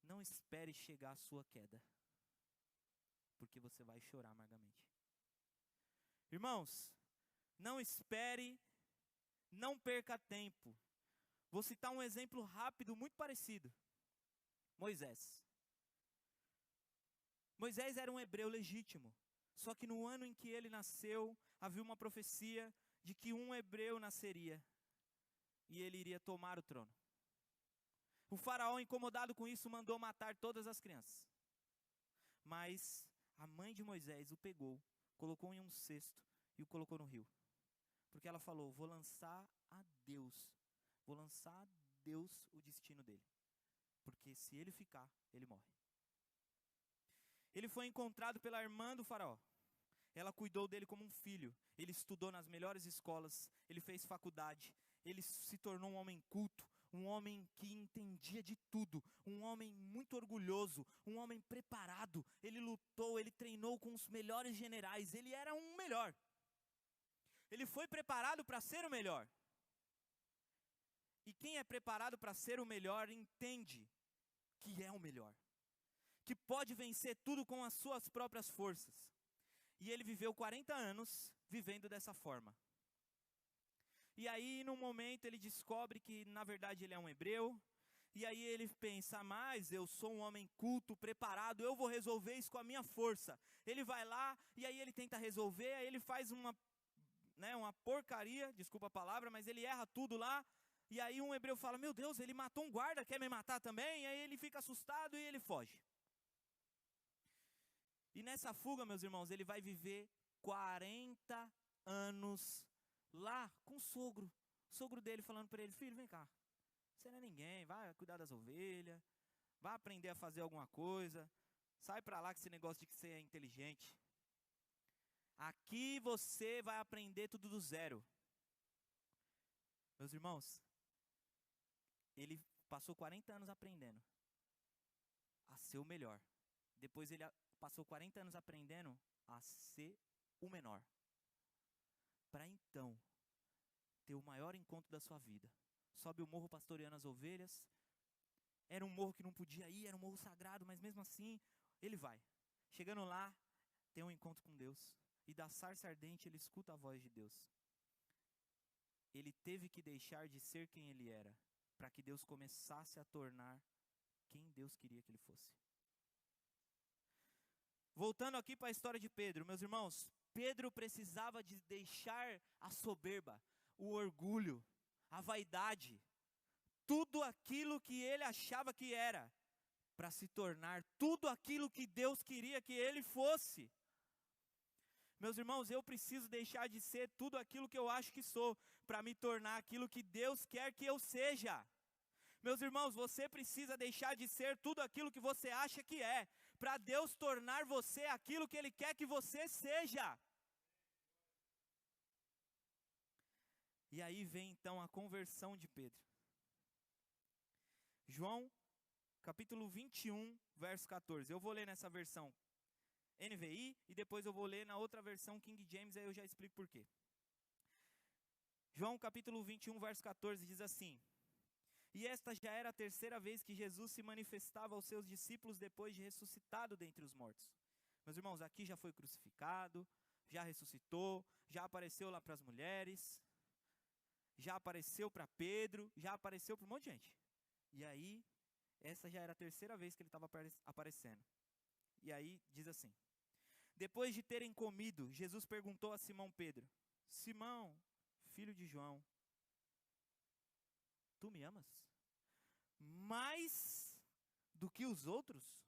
não espere chegar a sua queda, porque você vai chorar amargamente. Irmãos, não espere, não perca tempo. Vou citar um exemplo rápido, muito parecido. Moisés. Moisés era um hebreu legítimo, só que no ano em que ele nasceu, havia uma profecia de que um hebreu nasceria e ele iria tomar o trono. O faraó, incomodado com isso, mandou matar todas as crianças. Mas a mãe de Moisés o pegou, colocou em um cesto e o colocou no rio. Porque ela falou: vou lançar a Deus o destino dele. Porque se ele ficar, ele morre. Ele foi encontrado pela irmã do faraó. Ela cuidou dele como um filho. Ele estudou nas melhores escolas, ele fez faculdade, ele se tornou um homem culto, um homem que entendia de tudo, um homem muito orgulhoso, um homem preparado. Ele lutou, ele treinou com os melhores generais, ele era um melhor. Ele foi preparado para ser o melhor. E quem é preparado para ser o melhor entende que é o melhor, que pode vencer tudo com as suas próprias forças. E ele viveu 40 anos vivendo dessa forma. E aí, num momento, ele descobre que, na verdade, ele é um hebreu. E aí ele pensa: mas eu sou um homem culto, preparado, eu vou resolver isso com a minha força. Ele vai lá, e aí ele tenta resolver, aí ele faz uma porcaria, desculpa a palavra, mas ele erra tudo lá. E aí um hebreu fala: meu Deus, ele matou um guarda, quer me matar também? E aí ele fica assustado e ele foge. E nessa fuga, meus irmãos, ele vai viver 40 anos lá com o sogro. O sogro dele falando para ele: filho, vem cá, você não é ninguém, vai cuidar das ovelhas, vai aprender a fazer alguma coisa, sai para lá com esse negócio de que você é inteligente. Aqui você vai aprender tudo do zero. Meus irmãos, ele passou 40 anos aprendendo a ser o melhor. Depois ele passou 40 anos aprendendo a ser o menor. Para então ter o maior encontro da sua vida. Sobe o morro pastoreando as ovelhas. Era um morro que não podia ir, era um morro sagrado, mas mesmo assim ele vai. Chegando lá, tem um encontro com Deus. E da sarça ardente ele escuta a voz de Deus. Ele teve que deixar de ser quem ele era, para que Deus começasse a tornar quem Deus queria que ele fosse. Voltando aqui para a história de Pedro, meus irmãos, Pedro precisava de deixar a soberba, o orgulho, a vaidade, tudo aquilo que ele achava que era, para se tornar tudo aquilo que Deus queria que ele fosse. Meus irmãos, eu preciso deixar de ser tudo aquilo que eu acho que sou, para me tornar aquilo que Deus quer que eu seja. Meus irmãos, você precisa deixar de ser tudo aquilo que você acha que é, para Deus tornar você aquilo que Ele quer que você seja. E aí vem então a conversão de Pedro. João, capítulo 21, verso 14. Eu vou ler nessa versão NVI e depois eu vou ler na outra versão King James, aí eu já explico por quê. João capítulo 21, verso 14 diz assim: e esta já era a terceira vez que Jesus se manifestava aos seus discípulos depois de ressuscitado dentre os mortos. Meus irmãos, aqui já foi crucificado, já ressuscitou, já apareceu lá para as mulheres, já apareceu para Pedro, já apareceu para um monte de gente. E aí, essa já era a terceira vez que ele estava aparecendo. E aí diz assim: depois de terem comido, Jesus perguntou a Simão Pedro: Simão, filho de João, tu me amas? Mais do que os outros?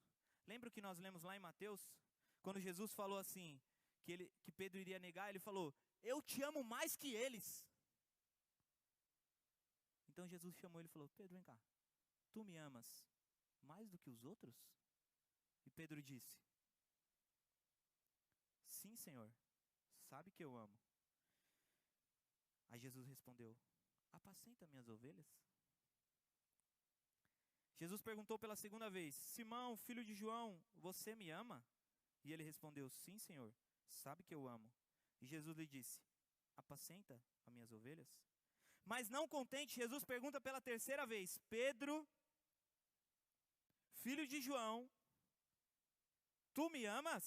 Lembra o que nós lemos lá em Mateus? Quando Jesus falou assim, que Pedro iria negar, ele falou: eu te amo mais que eles. Então Jesus chamou ele e falou: Pedro, vem cá, tu me amas mais do que os outros? E Pedro disse: sim, Senhor, sabe que eu amo. Aí Jesus respondeu, apacenta minhas ovelhas. Jesus perguntou pela segunda vez, Simão, filho de João, você me ama? E ele respondeu, sim, Senhor, sabe que eu amo. E Jesus lhe disse, apacenta as minhas ovelhas? Mas não contente, Jesus pergunta pela terceira vez, Pedro, filho de João, tu me amas?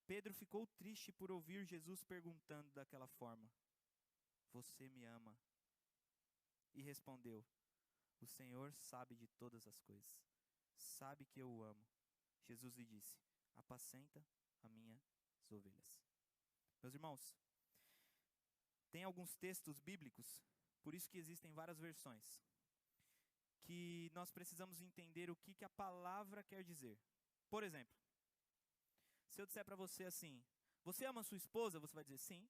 Pedro ficou triste por ouvir Jesus perguntando daquela forma, você me ama? E respondeu, o Senhor sabe de todas as coisas, sabe que eu o amo. Jesus lhe disse, apacenta as minhas ovelhas. Meus irmãos, tem alguns textos bíblicos, por isso que existem várias versões, que nós precisamos entender o que a palavra quer dizer. Por exemplo, se eu disser para você assim, você ama sua esposa? Você vai dizer sim.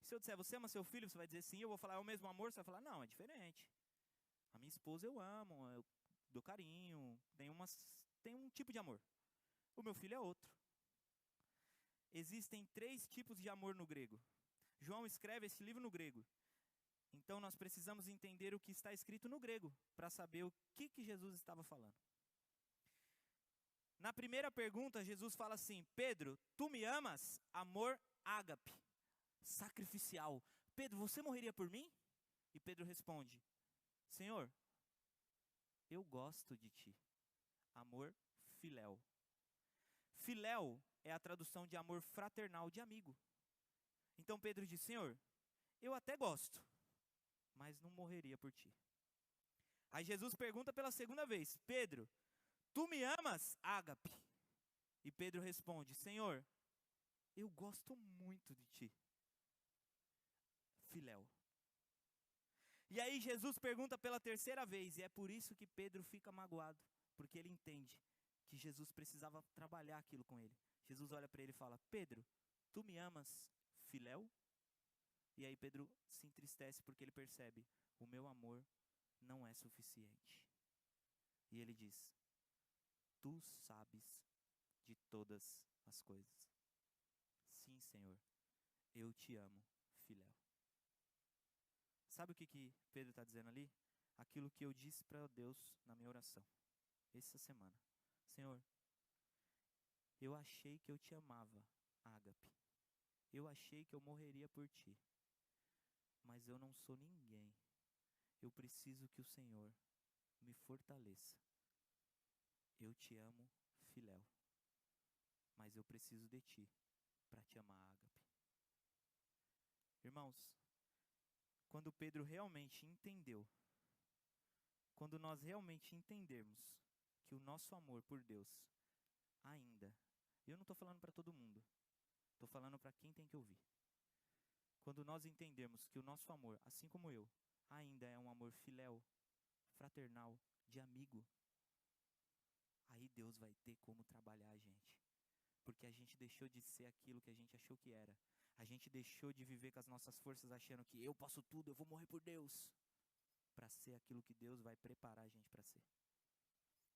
Se eu disser, você ama seu filho? Você vai dizer sim. Eu vou falar, é o mesmo amor? Você vai falar, não, é diferente. A minha esposa eu amo, eu dou carinho, tem um tipo de amor. O meu filho é outro. Existem 3 tipos de amor no grego. João escreve esse livro no grego. Então nós precisamos entender o que está escrito no grego, para saber o que Jesus estava falando. Na primeira pergunta, Jesus fala assim, Pedro, tu me amas? Amor ágape, sacrificial. Pedro, você morreria por mim? E Pedro responde, Senhor, eu gosto de ti. Amor filéu. Filéu é a tradução de amor fraternal, de amigo. Então Pedro diz, Senhor, eu até gosto, mas não morreria por ti. Aí Jesus pergunta pela segunda vez, Pedro, tu me amas, ágape? E Pedro responde, Senhor, eu gosto muito de ti. Filéu. E aí Jesus pergunta pela terceira vez, e é por isso que Pedro fica magoado, porque ele entende que Jesus precisava trabalhar aquilo com ele. Jesus olha para ele e fala, Pedro, tu me amas, filéu? E aí Pedro se entristece porque ele percebe, o meu amor não é suficiente. E ele diz, tu sabes de todas as coisas. Sim, Senhor, eu te amo, filéu. Sabe o que Pedro está dizendo ali? Aquilo que eu disse para Deus na minha oração, essa semana. Senhor, eu achei que eu te amava, ágape. Eu achei que eu morreria por ti. Mas eu não sou ninguém. Eu preciso que o Senhor me fortaleça. Eu te amo, filéu. Mas eu preciso de ti para te amar, ágape. Irmãos, quando Pedro realmente entendeu, quando nós realmente entendermos que o nosso amor por Deus ainda, eu não estou falando para todo mundo, estou falando para quem tem que ouvir. Quando nós entendermos que o nosso amor, assim como eu, ainda é um amor filéu, fraternal, de amigo, aí Deus vai ter como trabalhar a gente. Porque a gente deixou de ser aquilo que a gente achou que era. A gente deixou de viver com as nossas forças achando que eu posso tudo, eu vou morrer por Deus. Para ser aquilo que Deus vai preparar a gente para ser.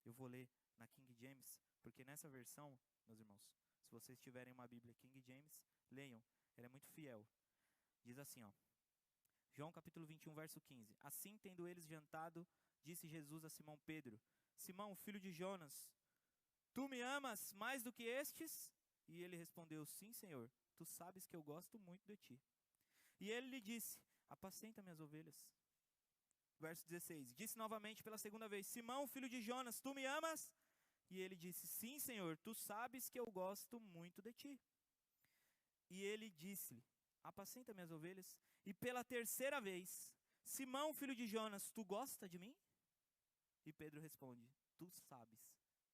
Eu vou ler na King James, porque nessa versão, meus irmãos, se vocês tiverem uma Bíblia King James, leiam, ela é muito fiel. Diz assim, ó, João capítulo 21, verso 15. Assim, tendo eles jantado, disse Jesus a Simão Pedro, Simão, filho de Jonas, tu me amas mais do que estes? E ele respondeu, sim, Senhor, tu sabes que eu gosto muito de ti. E ele lhe disse, apacenta minhas ovelhas. Verso 16, disse novamente pela segunda vez, Simão, filho de Jonas, tu me amas? E ele disse, sim, Senhor, tu sabes que eu gosto muito de ti. E ele disse-lhe, apacenta minhas ovelhas. E pela terceira vez, Simão, filho de Jonas, tu gosta de mim? E Pedro responde, tu sabes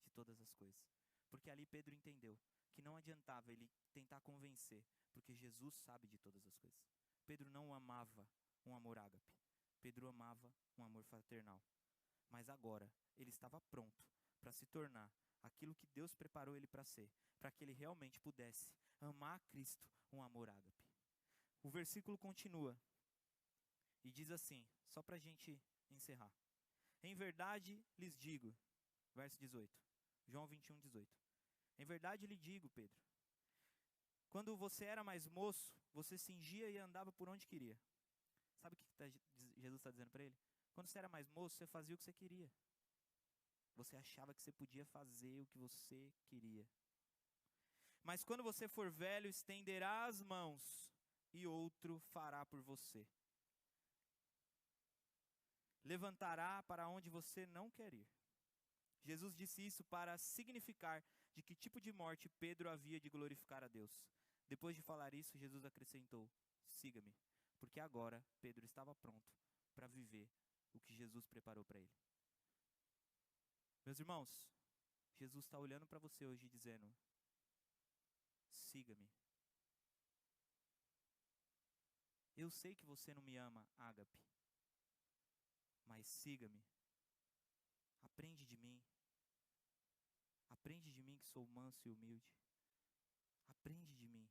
de todas as coisas. Porque ali Pedro entendeu que não adiantava ele tentar convencer, porque Jesus sabe de todas as coisas. Pedro não amava um amor ágape. Pedro amava um amor fraternal. Mas agora ele estava pronto para se tornar aquilo que Deus preparou ele para ser, para que ele realmente pudesse amar a Cristo um amor ágape. O versículo continua e diz assim, só para a gente encerrar. Em verdade lhes digo, verso 18, João 21, 18. Em verdade lhe digo, Pedro, Quando você era mais moço, você cingia e andava por onde queria. Sabe o que Jesus está dizendo para ele? Quando você era mais moço, você fazia o que você queria. Você achava que você podia fazer o que você queria. Mas quando você for velho, estenderá as mãos e outro fará por você. Levantará para onde você não quer ir. Jesus disse isso para significar de que tipo de morte Pedro havia de glorificar a Deus. Depois de falar isso, Jesus acrescentou: siga-me, porque agora Pedro estava pronto para viver o que Jesus preparou para ele. Meus irmãos, Jesus está olhando para você hoje dizendo: siga-me. Eu sei que você não me ama, ágape, mas siga-me. Aprende de mim. Aprende de mim que sou manso e humilde. Aprende de mim.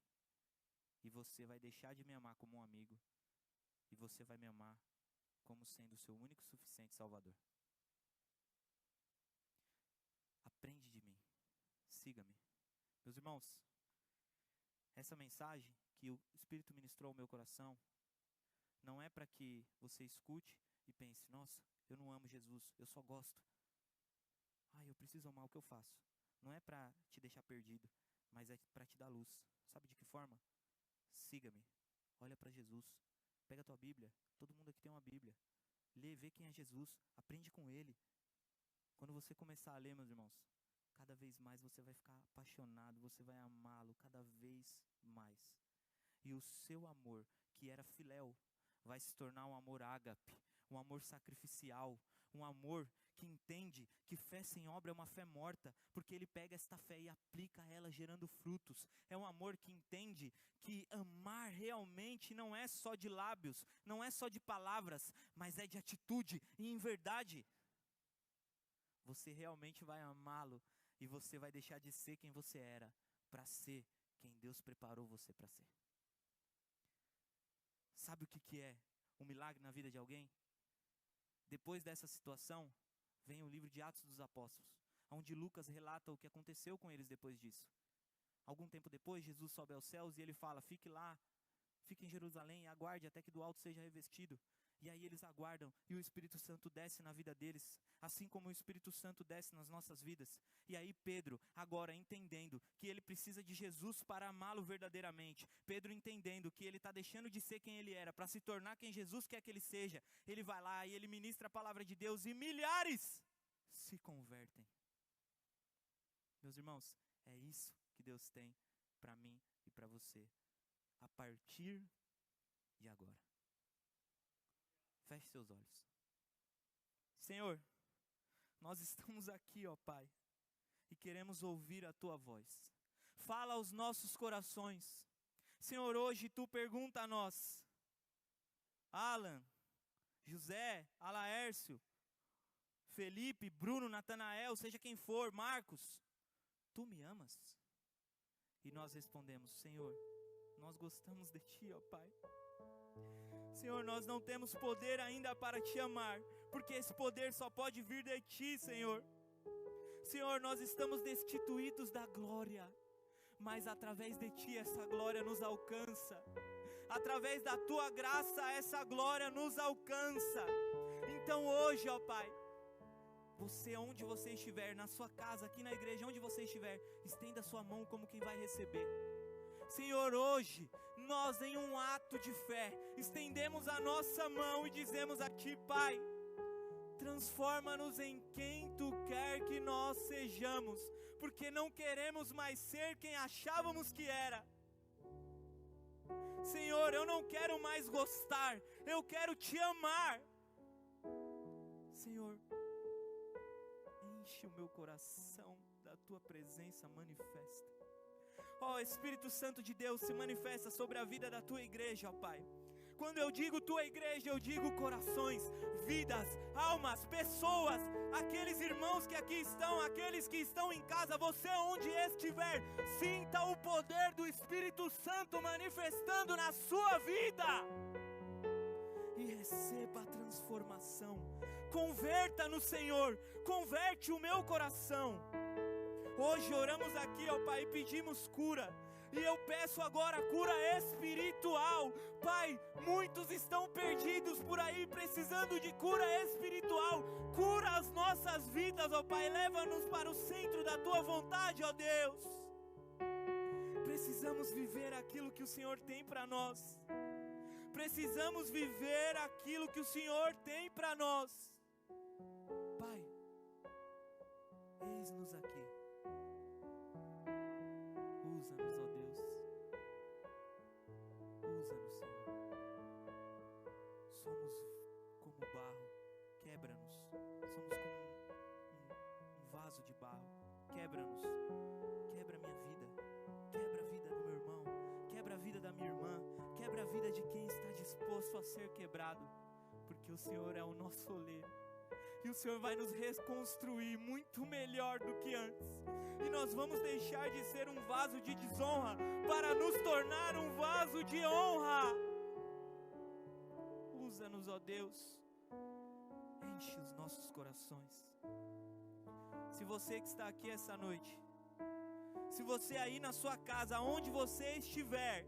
E você vai deixar de me amar como um amigo. E você vai me amar como sendo o seu único e suficiente Salvador. Aprende de mim. Siga-me. Meus irmãos, essa mensagem que o Espírito ministrou ao meu coração não é para que você escute e pense: nossa, eu não amo Jesus, eu só gosto. Eu preciso amar o que eu faço. Não é para te deixar perdido, mas é para te dar luz. Sabe de que forma? Siga-me. Olha para Jesus. Pega a tua Bíblia. Todo mundo aqui tem uma Bíblia. Lê, vê quem é Jesus. Aprende com Ele. Quando você começar a ler, meus irmãos, cada vez mais você vai ficar apaixonado. Você vai amá-lo cada vez mais. E o seu amor, que era filéu, vai se tornar um amor ágape, um amor sacrificial, um amor que entende que fé sem obra é uma fé morta, porque ele pega esta fé e aplica ela gerando frutos. É um amor que entende que amar realmente não é só de lábios, não é só de palavras, mas é de atitude e em verdade. Você realmente vai amá-lo e você vai deixar de ser quem você era para ser quem Deus preparou você para ser. Sabe o que é um milagre na vida de alguém? Depois dessa situação, vem o livro de Atos dos Apóstolos, onde Lucas relata o que aconteceu com eles depois disso. Algum tempo depois, Jesus sobe aos céus e ele fala: fique lá, fique em Jerusalém e aguarde até que do alto seja revestido. E aí eles aguardam e o Espírito Santo desce na vida deles, assim como o Espírito Santo desce nas nossas vidas. E aí Pedro, agora entendendo que ele precisa de Jesus para amá-lo verdadeiramente, Pedro entendendo que ele está deixando de ser quem ele era para se tornar quem Jesus quer que ele seja, ele vai lá e ele ministra a palavra de Deus e milhares se convertem. Meus irmãos, é isso que Deus tem para mim e para você, a partir de agora. Feche seus olhos. Senhor, nós estamos aqui, ó Pai, e queremos ouvir a Tua voz. Fala aos nossos corações. Senhor, hoje Tu pergunta a nós, Alan, José, Alaércio, Felipe, Bruno, Natanael, seja quem for, Marcos, Tu me amas? E nós respondemos: Senhor, nós gostamos de Ti, ó Pai. Senhor, nós não temos poder ainda para Te amar, porque esse poder só pode vir de Ti, Senhor. Senhor, nós estamos destituídos da glória, mas através de Ti essa glória nos alcança. Através da Tua graça essa glória nos alcança. Então hoje, ó Pai, você, onde você estiver, na sua casa, aqui na igreja, onde você estiver, estenda a sua mão como quem vai receber. Senhor, hoje, nós em um ato de fé, estendemos a nossa mão e dizemos a Ti, Pai, transforma-nos em quem Tu quer que nós sejamos, porque não queremos mais ser quem achávamos que era. Senhor, eu não quero mais gostar, eu quero Te amar. Senhor, enche o meu coração da Tua presença manifesta. Ó Espírito Santo de Deus, se manifesta sobre a vida da Tua igreja, ó Pai. Quando eu digo Tua igreja, eu digo corações, vidas, almas, pessoas, aqueles irmãos que aqui estão, aqueles que estão em casa, você onde estiver, sinta o poder do Espírito Santo manifestando na sua vida. E receba a transformação. Converta no Senhor, converte o meu coração. Hoje oramos aqui, ó Pai, e pedimos cura. E eu peço agora cura espiritual. Pai, muitos estão perdidos por aí, precisando de cura espiritual. Cura as nossas vidas, ó Pai. Leva-nos para o centro da Tua vontade, ó Deus. Precisamos viver aquilo que o Senhor tem para nós. Precisamos viver aquilo que o Senhor tem para nós. Pai, eis-nos aqui. Usa-nos, ó Deus. Usa-nos, Senhor. Somos como barro, quebra-nos. Somos como um vaso de barro, quebra-nos. Quebra a minha vida, quebra a vida do meu irmão, quebra a vida da minha irmã, quebra a vida de quem está disposto a ser quebrado, porque o Senhor é o nosso oleiro. E o Senhor vai nos reconstruir muito melhor do que antes. E nós vamos deixar de ser um vaso de desonra para nos tornar um vaso de honra. Usa-nos, ó Deus. Enche os nossos corações. Se você que está aqui essa noite, se você aí na sua casa, onde você estiver,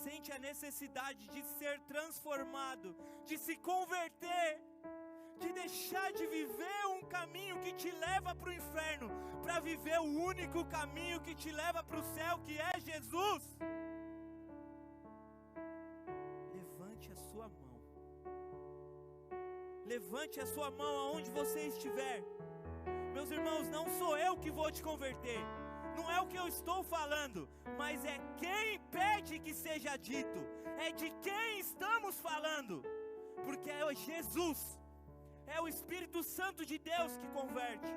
sente a necessidade de ser transformado, de se converter, de deixar de viver um caminho que te leva para o inferno, para viver o único caminho que te leva para o céu, que é Jesus. Levante a sua mão. Levante a sua mão aonde você estiver. Meus irmãos, não sou eu que vou te converter. Não é o que eu estou falando, mas é quem pede que seja dito. É de quem estamos falando. Porque é Jesus. É o Espírito Santo de Deus que converte.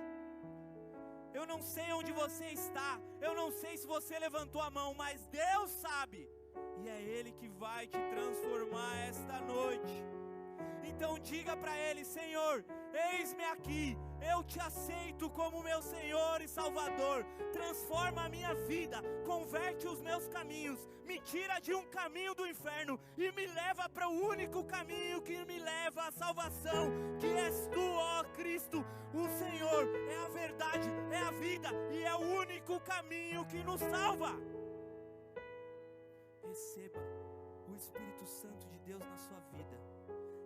Eu não sei onde você está. Eu não sei se você levantou a mão, mas Deus sabe. E é Ele que vai te transformar esta noite. Então diga para Ele: Senhor, eis-me aqui. Eu te aceito como meu Senhor e Salvador. Transforma a minha vida, converte os meus caminhos, me tira de um caminho do inferno e me leva para o único caminho que me leva à salvação, que és Tu, ó Cristo. O Senhor é a verdade, é a vida e é o único caminho que nos salva. Receba o Espírito Santo de Deus na sua vida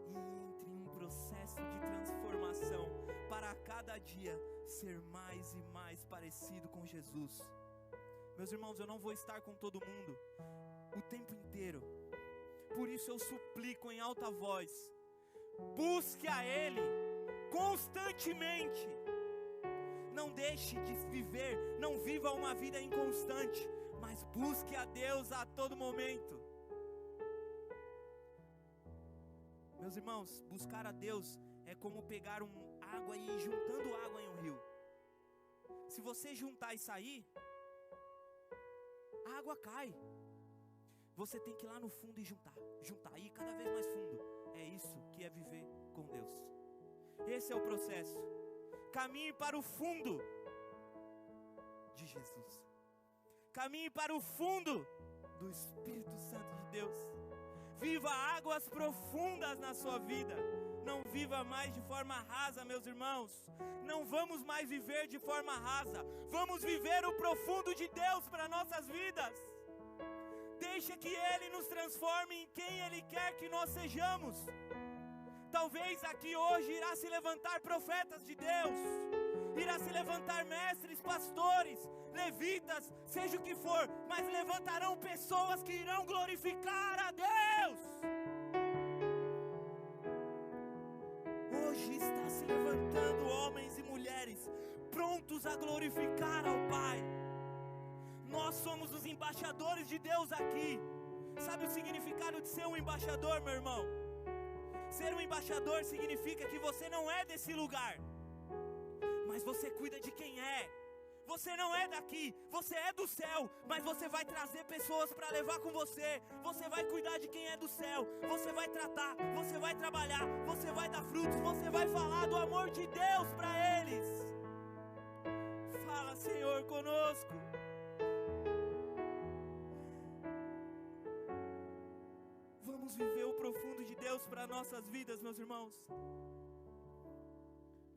e entre em um processo de transformação para a cada dia ser mais e mais parecido com Jesus. Meus irmãos, eu não vou estar com todo mundo o tempo inteiro. Por isso eu suplico em alta voz: busque a Ele constantemente. Não deixe de viver, não viva uma vida inconstante, mas busque a Deus a todo momento. Meus irmãos, buscar a Deus é como pegar água e ir juntando água em um rio. Se você juntar e sair, a água cai. Você tem que ir lá no fundo e juntar, e ir cada vez mais fundo. É isso que é viver com Deus. Esse é o processo. Caminhe para o fundo de Jesus. Caminhe para o fundo do Espírito Santo de Deus. Viva águas profundas na sua vida. Não viva mais de forma rasa, meus irmãos. Não vamos mais viver de forma rasa. Vamos viver o profundo de Deus para nossas vidas. Deixa que Ele nos transforme em quem Ele quer que nós sejamos. Talvez aqui hoje irá se levantar profetas de Deus. Irá se levantar mestres, pastores, levitas, seja o que for. Mas levantarão pessoas que irão glorificar a Deus. Hoje está se levantando homens e mulheres prontos a glorificar ao Pai. Nós somos os embaixadores de Deus aqui. Sabe o significado de ser um embaixador, meu irmão? Ser um embaixador significa que você não é desse lugar, mas você cuida de quem é. Você não é daqui, você é do céu, mas você vai trazer pessoas para levar com você. Você vai cuidar de quem é do céu. Você vai tratar, você vai trabalhar, você vai dar frutos, você vai falar do amor de Deus para eles. Fala, Senhor, conosco. Vamos viver o profundo de Deus para nossas vidas, meus irmãos.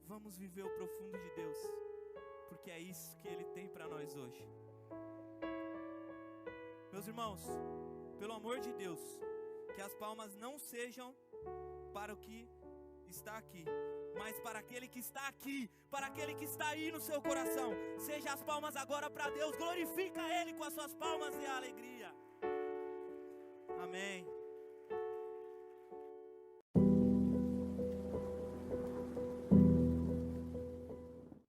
Vamos viver o profundo de Deus, porque é isso que Ele tem para nós hoje. Meus irmãos, pelo amor de Deus, que as palmas não sejam para o que está aqui, mas para aquele que está aqui, para aquele que está aí no seu coração. Seja as palmas agora para Deus, glorifica Ele com as suas palmas e a alegria. Amém.